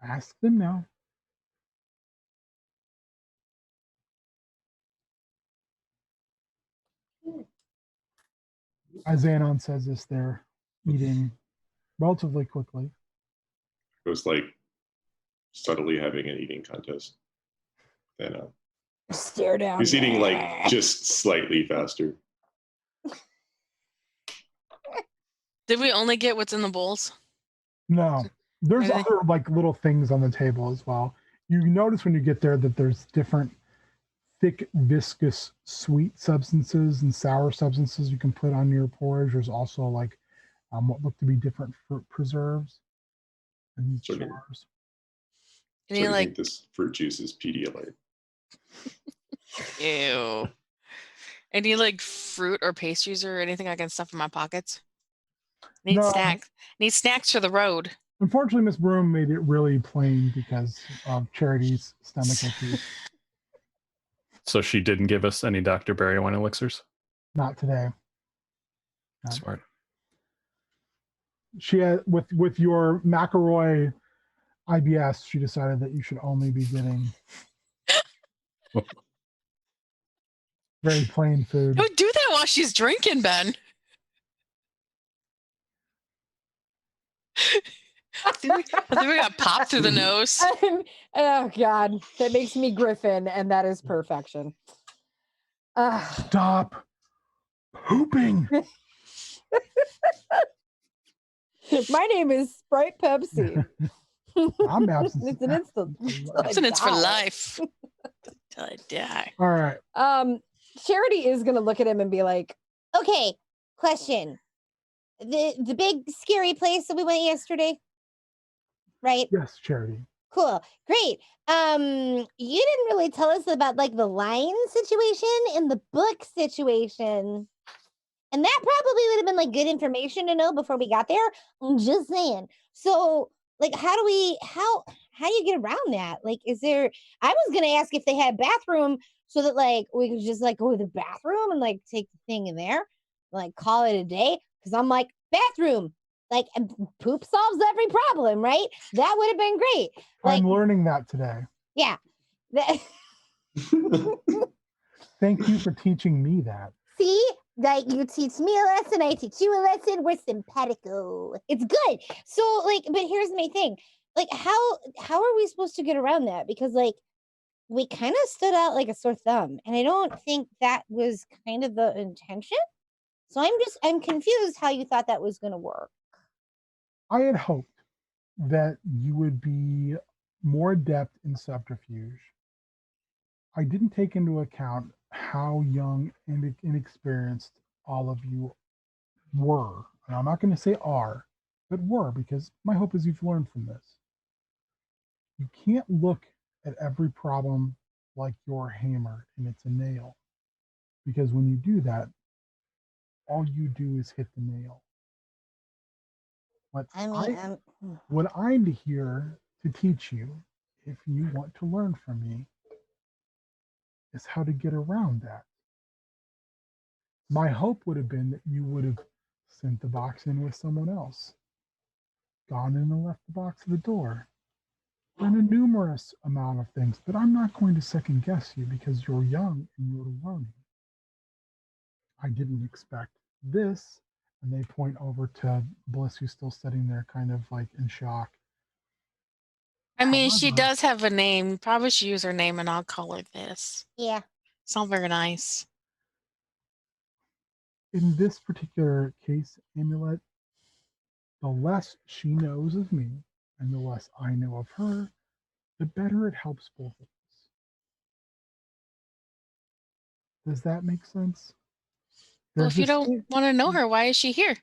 Ask them now. As Anon says this, they're eating relatively quickly. It was like subtly having an eating contest. Then Stare down. he's eating like just slightly faster. Did we only get what's in the bowls? No, there's Really? other like little things on the table as well. You notice when you get there that there's different thick, viscous, sweet substances and sour substances you can put on your porridge. There's also like what look to be different fruit preserves in these Sort of. jars. And So you you like, think this fruit juice is Pedialyte? ew. And do you like fruit or pastries or anything I can stuff in my pockets? Need No. snacks. Need snacks for the road. Unfortunately, Miss Broom made it really plain because of Charity's stomach issues. So she didn't give us any Dr. Berry wine elixirs? Not today. No. Smart. She had with your McElroy IBS, she decided that you should only be getting very plain food. Don't do that while she's drinking, Ben. I think we got popped through the nose. Oh God, that makes me Griffin, and that is perfection. Stop pooping. My name is Sprite Pepsi. I'm absent. It's an instant. Abstinence for life. Till I die. All right. Charity is gonna look at him and be like, Okay, question. The big scary place that we went yesterday, right? Yes, Charity. Cool. Great. You didn't really tell us about like the lion situation and the book situation. And that probably would have been like good information to know before we got there. I'm just saying. So like how do you get around that? Like I was gonna ask if they had a bathroom so that like we could just like go to the bathroom and like take the thing in there, like call it a day. Cause I'm like, bathroom, like poop solves every problem, right? That would have been great. Like, I'm learning that today. yeah. Thank you for teaching me that. See, like you teach me a lesson, I teach you a lesson. We're simpatico. It's good. So, like, but here's my thing: like, how are we supposed to get around that? Because, like, we kind of stood out like a sore thumb, and I don't think that was kind of the intention. So I'm confused how you thought that was going to work. I had hoped that you would be more adept in subterfuge. I didn't take into account how young and inexperienced all of you were. And I'm not going to say are, but were, because my hope is you've learned from this. You can't look at every problem like your hammer and it's a nail. Because when you do that, all you do is hit the nail. What I'm here to teach you, if you want to learn from me, is how to get around that. My hope would have been that you would have sent the box in with someone else, gone in and left the box at the door, done a numerous amount of things, but I'm not going to second guess you because you're young and you're learning. I didn't expect this. And they point over to Bliss, who's still sitting there kind of like in shock. I mean, she However, does have a name. Probably should use her name and I'll call her this. Yeah. It's not very nice. in this particular case, Amulet, the less she knows of me and the less I know of her, the better it helps both of us. Does that make sense? Well, if you don't want to know her, why is she here?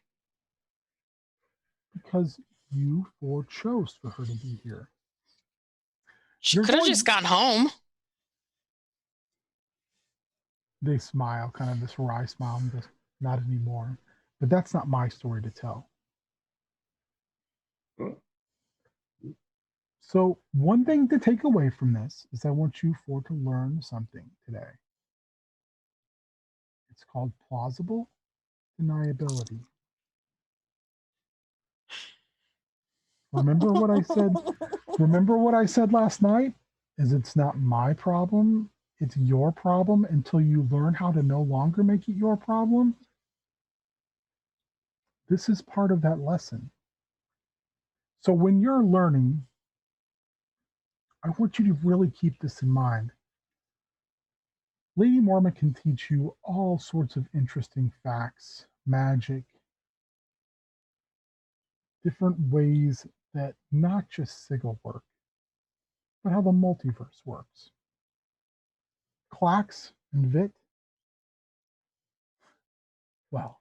Because you four chose for her to be here. She could have just gone home. They smile, kind of this wry smile, and goes, not anymore. But that's not my story to tell. So one thing to take away from this is I want you four to learn something today. It's called plausible deniability. Remember what I said? Remember what I said last night? Is it's not my problem, it's your problem until you learn how to no longer make it your problem. This is part of that lesson. So when you're learning I want you to really keep this in mind. Lady Mormon can teach you all sorts of interesting facts, magic, different ways that not just Sigil work, but how the multiverse works. Klax and Vit, well,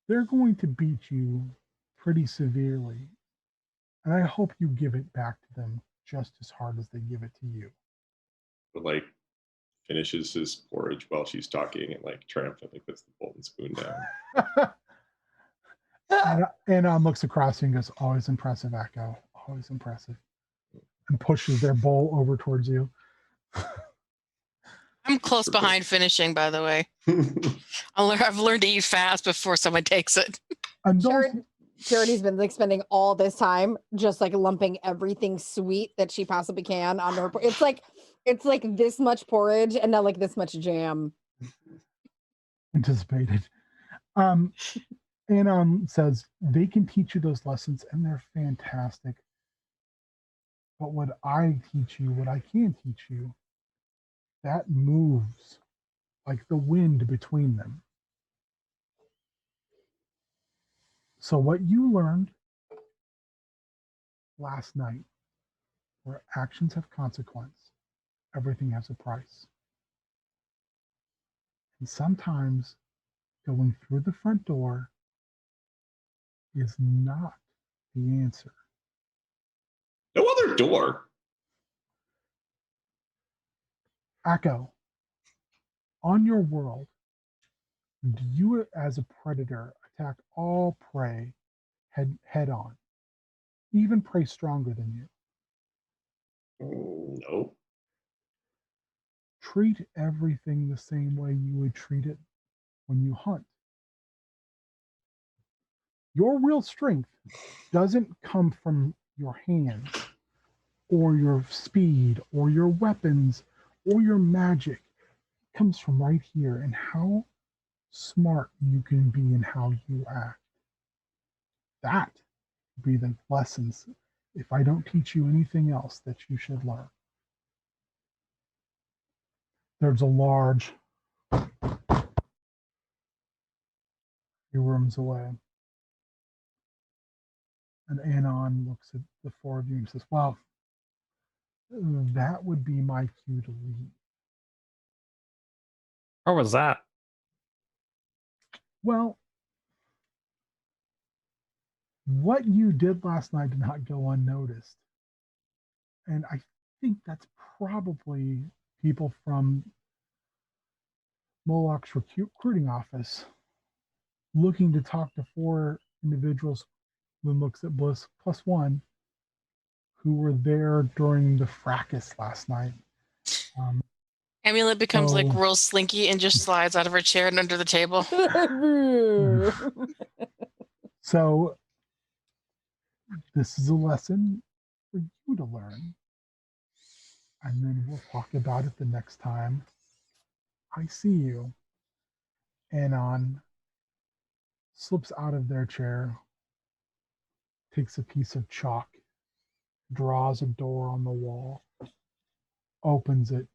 they're going to beat you pretty severely, and I hope you give it back to them just as hard as they give it to you. But like finishes his porridge while she's talking and like triumphantly puts the bowl and spoon down. and looks across and goes, always impressive, Echo, always impressive, and pushes their bowl over towards you. I'm close behind finishing, by the way. I've learned to eat fast before someone takes it. Charity's been like spending all this time just like lumping everything sweet that she possibly can onto her. It's like this much porridge and not like this much jam. Anticipated. Anon says they can teach you those lessons and they're fantastic. But what I teach you, what I can teach you, that moves like the wind between them. So what you learned last night, where actions have consequence, everything has a price. And sometimes going through the front door is not the answer. No other door. Echo, on your world, do you as a predator attack all prey head on, even prey stronger than you? No. Treat everything the same way you would treat it when you hunt. Your real strength doesn't come from your hands or your speed or your weapons or your magic. It comes from right here and how smart you can be in how you act. That would be the lessons, if I don't teach you anything else, that you should learn. There's a large few rooms away. And Anon looks at the four of you and says, well, that would be my cue to leave. Or was that? Well, what you did last night did not go unnoticed. And I think that's probably people from Moloch's recruiting office looking to talk to four individuals, then looks at Bliss +1, who were there during the fracas last night. Amulet becomes like real slinky and just slides out of her chair and under the table. So this is a lesson for you to learn. And then we'll talk about it the next time I see you. Anon slips out of their chair, takes a piece of chalk, draws a door on the wall, opens it,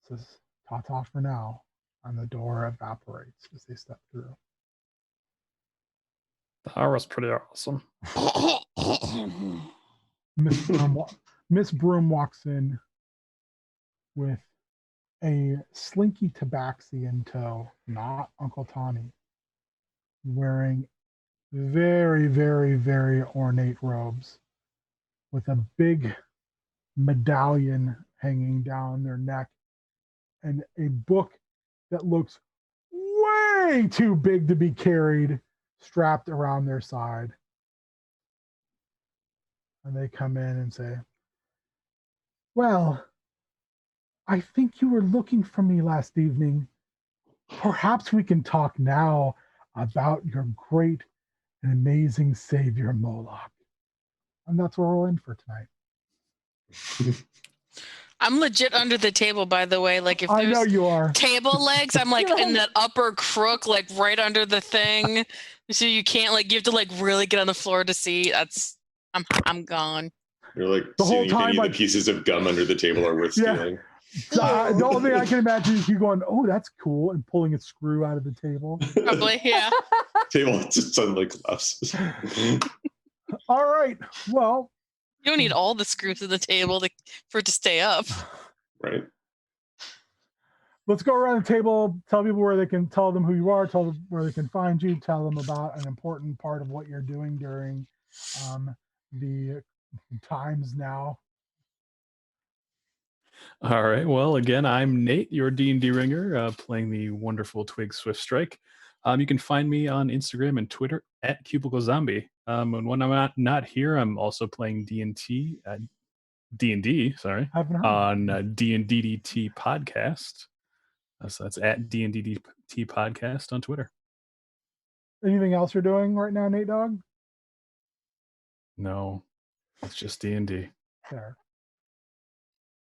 says, ta-ta for now, and the door evaporates as they step through. That was pretty awesome. Miss Broom walks in with a slinky tabaxi in tow, not Uncle Tommy, wearing very, very, very ornate robes with a big medallion hanging down their neck and a book that looks way too big to be carried strapped around their side. And they come in and say, well, I think you were looking for me last evening. Perhaps we can talk now about your great and amazing savior, Moloch. And that's what we're in for tonight. I'm legit under the table, by the way. Like if I know there's you are. table legs, I'm like in that upper crook, like right under the thing. So you can't like, you have to like really get on the floor to see. I'm gone. You're like The whole seeing if time, any of like- the pieces of gum under the table are worth Yeah. stealing. The only thing I can imagine is you going, "Oh, that's cool," and pulling a screw out of the table. Probably, yeah. Table just suddenly collapses. All right. Well, You don't need all the screws of the table for it to stay up. Right. let's go around the table. Tell people where they can tell them who you are. Tell them where they can find you. Tell them about an important part of what you're doing during the times now. All right. Well, again, I'm Nate, your D&D ringer, playing the wonderful Twig Swift Strike. You can find me on Instagram and Twitter at Cubicle Zombie. And when I'm not here, I'm also playing D&D. Sorry, Haven't heard. on D&DDT podcast. So that's at D&DDT podcast on Twitter. Anything else you're doing right now, Nate Dogg? No, it's just D&D. There.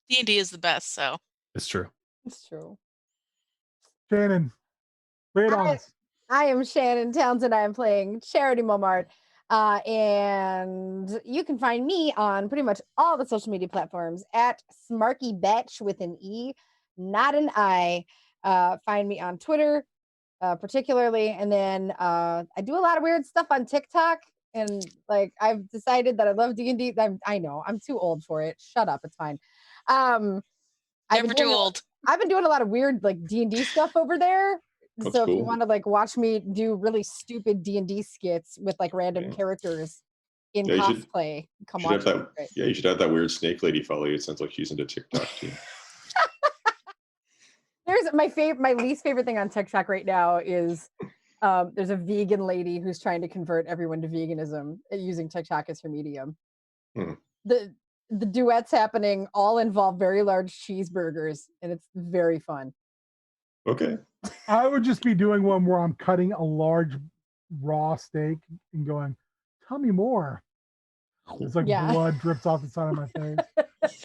D&D is the best, so. It's true. It's true. Shannon, lay it on I- us. I am Shannon Townsend. I am playing Charity Momart. And you can find me on pretty much all the social media platforms at Smarky Betch with an E, not an I. Find me on Twitter, particularly. And then I do a lot of weird stuff on TikTok. And like I've decided that I love D&D. I know I'm too old for it. Shut up. It's fine. I've Never been too doing old. I've been doing a lot of weird like D&D stuff over there. That's So if you cool. want to like watch me do really stupid D&D skits with like random Yeah. characters in Yeah, you should- cosplay, come Should have watch that, it. Great. yeah, you should have that weird snake lady follow you. It sounds like she's into TikTok too. There's my least favorite thing on TikTok right now is there's a vegan lady who's trying to convert everyone to veganism using TikTok as her medium. Hmm. The duets happening all involve very large cheeseburgers, and it's very fun. Okay. I would just be doing one where I'm cutting a large raw steak and going, "Tell me more." It's like Yeah. blood drips off the side of my face.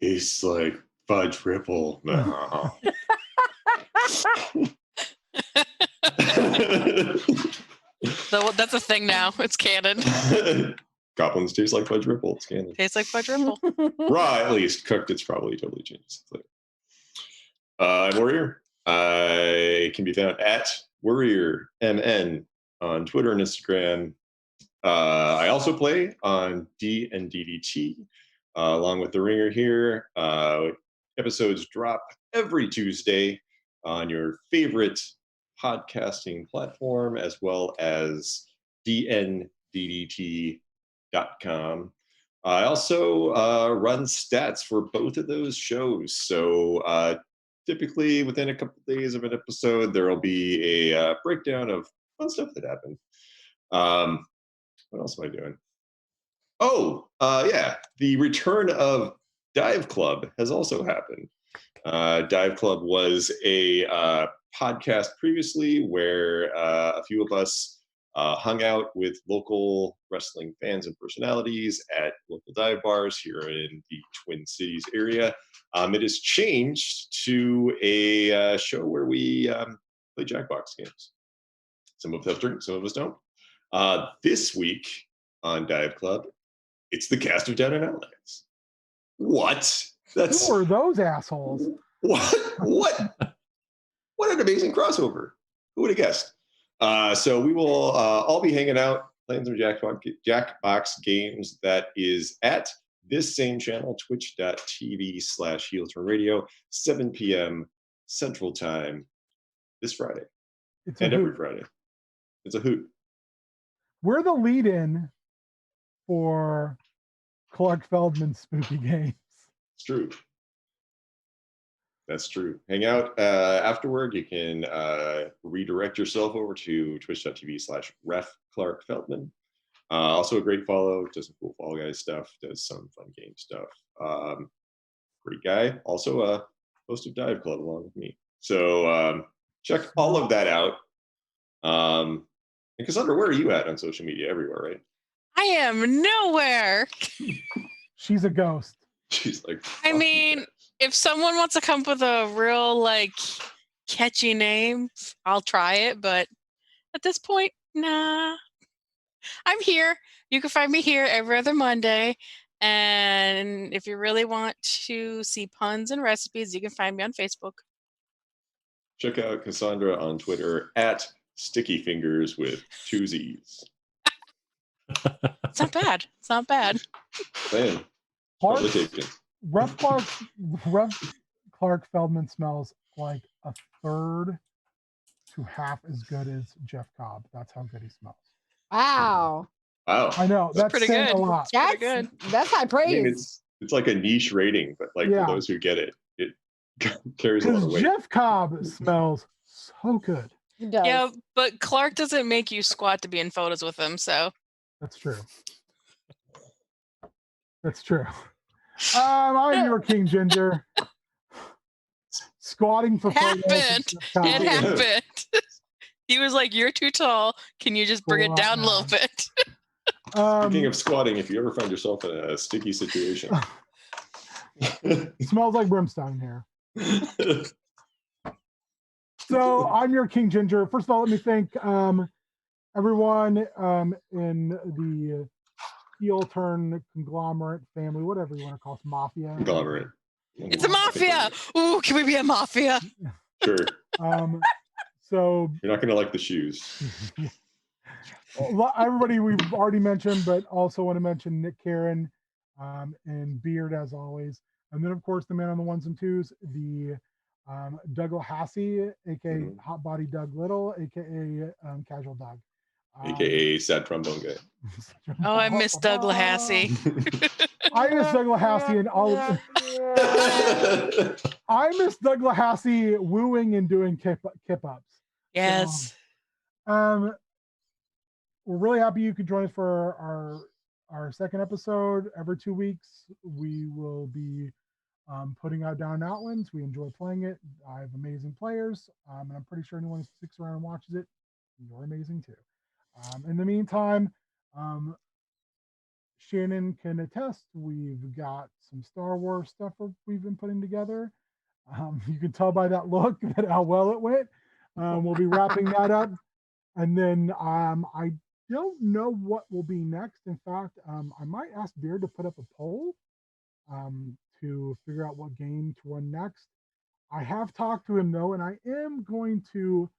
Tastes like fudge ripple. No. So that's a thing now. It's canon. Goblins taste like fudge ripple. It's canon. Tastes like fudge ripple. Raw, at least. Cooked, it's probably totally changed. I'm Warrior. I can be found at WarriorMN on Twitter and Instagram. I also play on D&DDT along with the Ringer here. Episodes drop every Tuesday on your favorite podcasting platform, as well as dnddt.com. I also run stats for both of those shows. So typically within a couple of days of an episode, there will be a breakdown of fun stuff that happened. What else am I doing? Oh, yeah. The return of Dive Club has also happened. Dive Club was a podcast previously where a few of us hung out with local wrestling fans and personalities at local dive bars here in the Twin Cities area. It has changed to a show where we play Jackbox games. Some of us drink, some of us don't. This week on Dive Club, it's the cast of Down and Outlands. What? That's Who are those assholes? what an amazing crossover. Who would have guessed? So we will all be hanging out, playing some Jackbox games. That is at this same channel, twitch.tv/HeelTurnRadio, 7 p.m. Central Time this Friday. It's a And every hoot. Friday. It's a hoot. We're the lead-in for Clark Feldman's spooky games. It's true. That's true. Hang out afterward. You can redirect yourself over to twitch.tv/refclarkfeldman. Also a great follow. Does some cool Fall Guys stuff. Does some fun game stuff. Great guy. Also a host of Dive Club along with me. So check all of that out. And Cassandra, where are you at on social media? Everywhere, right? I am nowhere. She's a ghost. She's like, I "Fuck you mean, guys." if someone wants to come up with a real like catchy name, I'll try it. But at this point, nah. I'm here. You can find me here every other Monday. And if you really want to see puns and recipes, you can find me on Facebook. Check out Cassandra on Twitter at Sticky Fingers with 2 Z's. It's not bad. It's not bad. Man, probably taken. Ref Clark Feldman smells like a third to half as good as Jeff Cobb. That's how good he smells. Wow. Wow. I know That's that's pretty saying good. a lot. Pretty good. That's high I praise. mean, it's like a niche rating, but like Yeah. for those who get it, it carries a lot Because of weight. Jeff Cobb smells so good. He does. Yeah, but Clark doesn't make you squat to be in photos with him, so That's true. That's true. I'm your King Ginger. Squatting for It happened. photos. It happened. He was like, "You're too tall. Can you just bring it down a little bit?" Speaking of squatting, if you ever find yourself in a sticky situation, It smells like brimstone here. So I'm your King Ginger. First of all, let me thank everyone in the heel turn conglomerate family, whatever you want to call it, mafia. Conglomerate. It's a mafia. Ooh, can we be a mafia? Sure. So You're not going to like the shoes. everybody we've already mentioned, but also want to mention Nick Karen and Beard as always. And then, of course, the man on the ones and twos, the Doug Lahassee, aka Hot Body Doug Little, aka Casual Doug, AKA Sad Trombone Guy. Oh, I miss Doug Lahassee. I miss Doug Lahassee and all of I miss Doug Lahassee wooing and doing kip ups. Yes. We're really happy you could join us for our second episode every 2 weeks. We will be putting out Down Outlands. We enjoy playing it. I have amazing players, and I'm pretty sure anyone who sticks around and watches it, you're amazing too. In the meantime, Shannon can attest. We've got some Star Wars stuff we've been putting together. You can tell by that look that how well it went. We'll be wrapping that up, and then I don't know what will be next. In fact, I might ask Beard to put up a poll to figure out what game to run next. I have talked to him though, and I am going to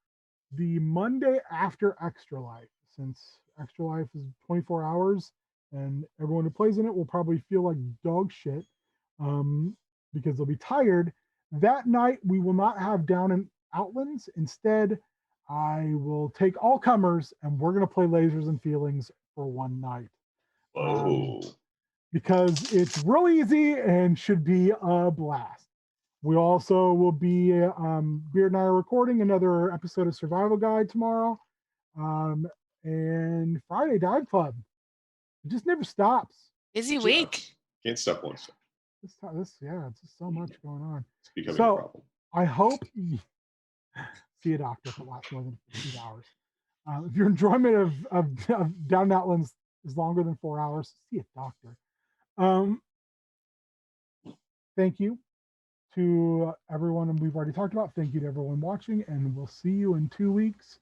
the Monday after Extra Life, since Extra Life is 24 hours and everyone who plays in it will probably feel like dog shit because they'll be tired. That night, we will not have Down in Outlands. Instead, I will take all comers and we're going to play Lasers and Feelings for one night. Whoa. Because it's real easy and should be a blast. We also will be, Beard and I are recording another episode of Survival Guide tomorrow. And Friday, Dive Club. It just never stops. Busy week. Can't stop once. Yeah, it's just so much going on. It's becoming So, a problem. I hope you see a doctor for the last more than 8 hours. If your enjoyment of Down Outlands is longer than 4 hours, see a doctor. Thank you to everyone, and we've already talked about. Thank you to everyone watching, and we'll see you in 2 weeks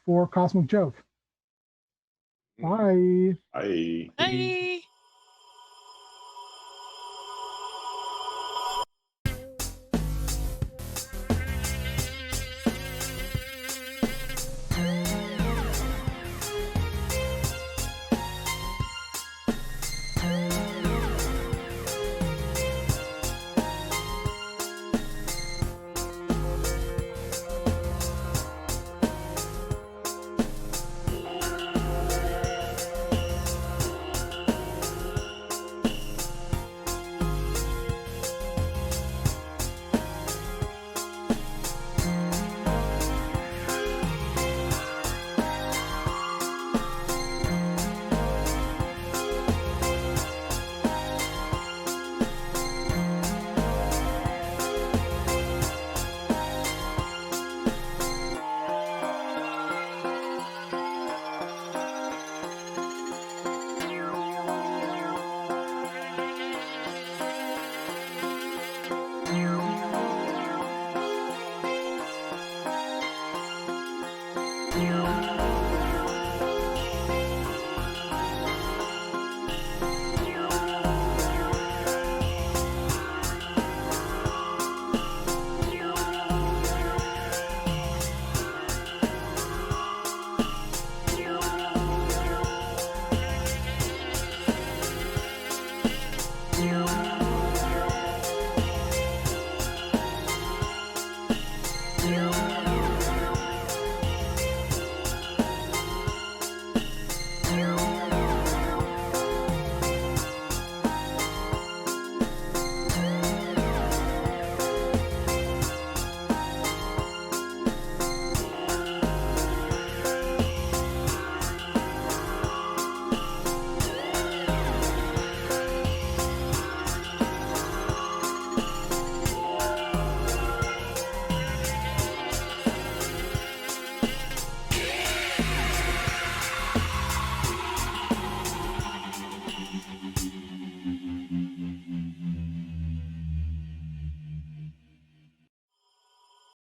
for Cosmic Joke. Bye. Bye. Bye. to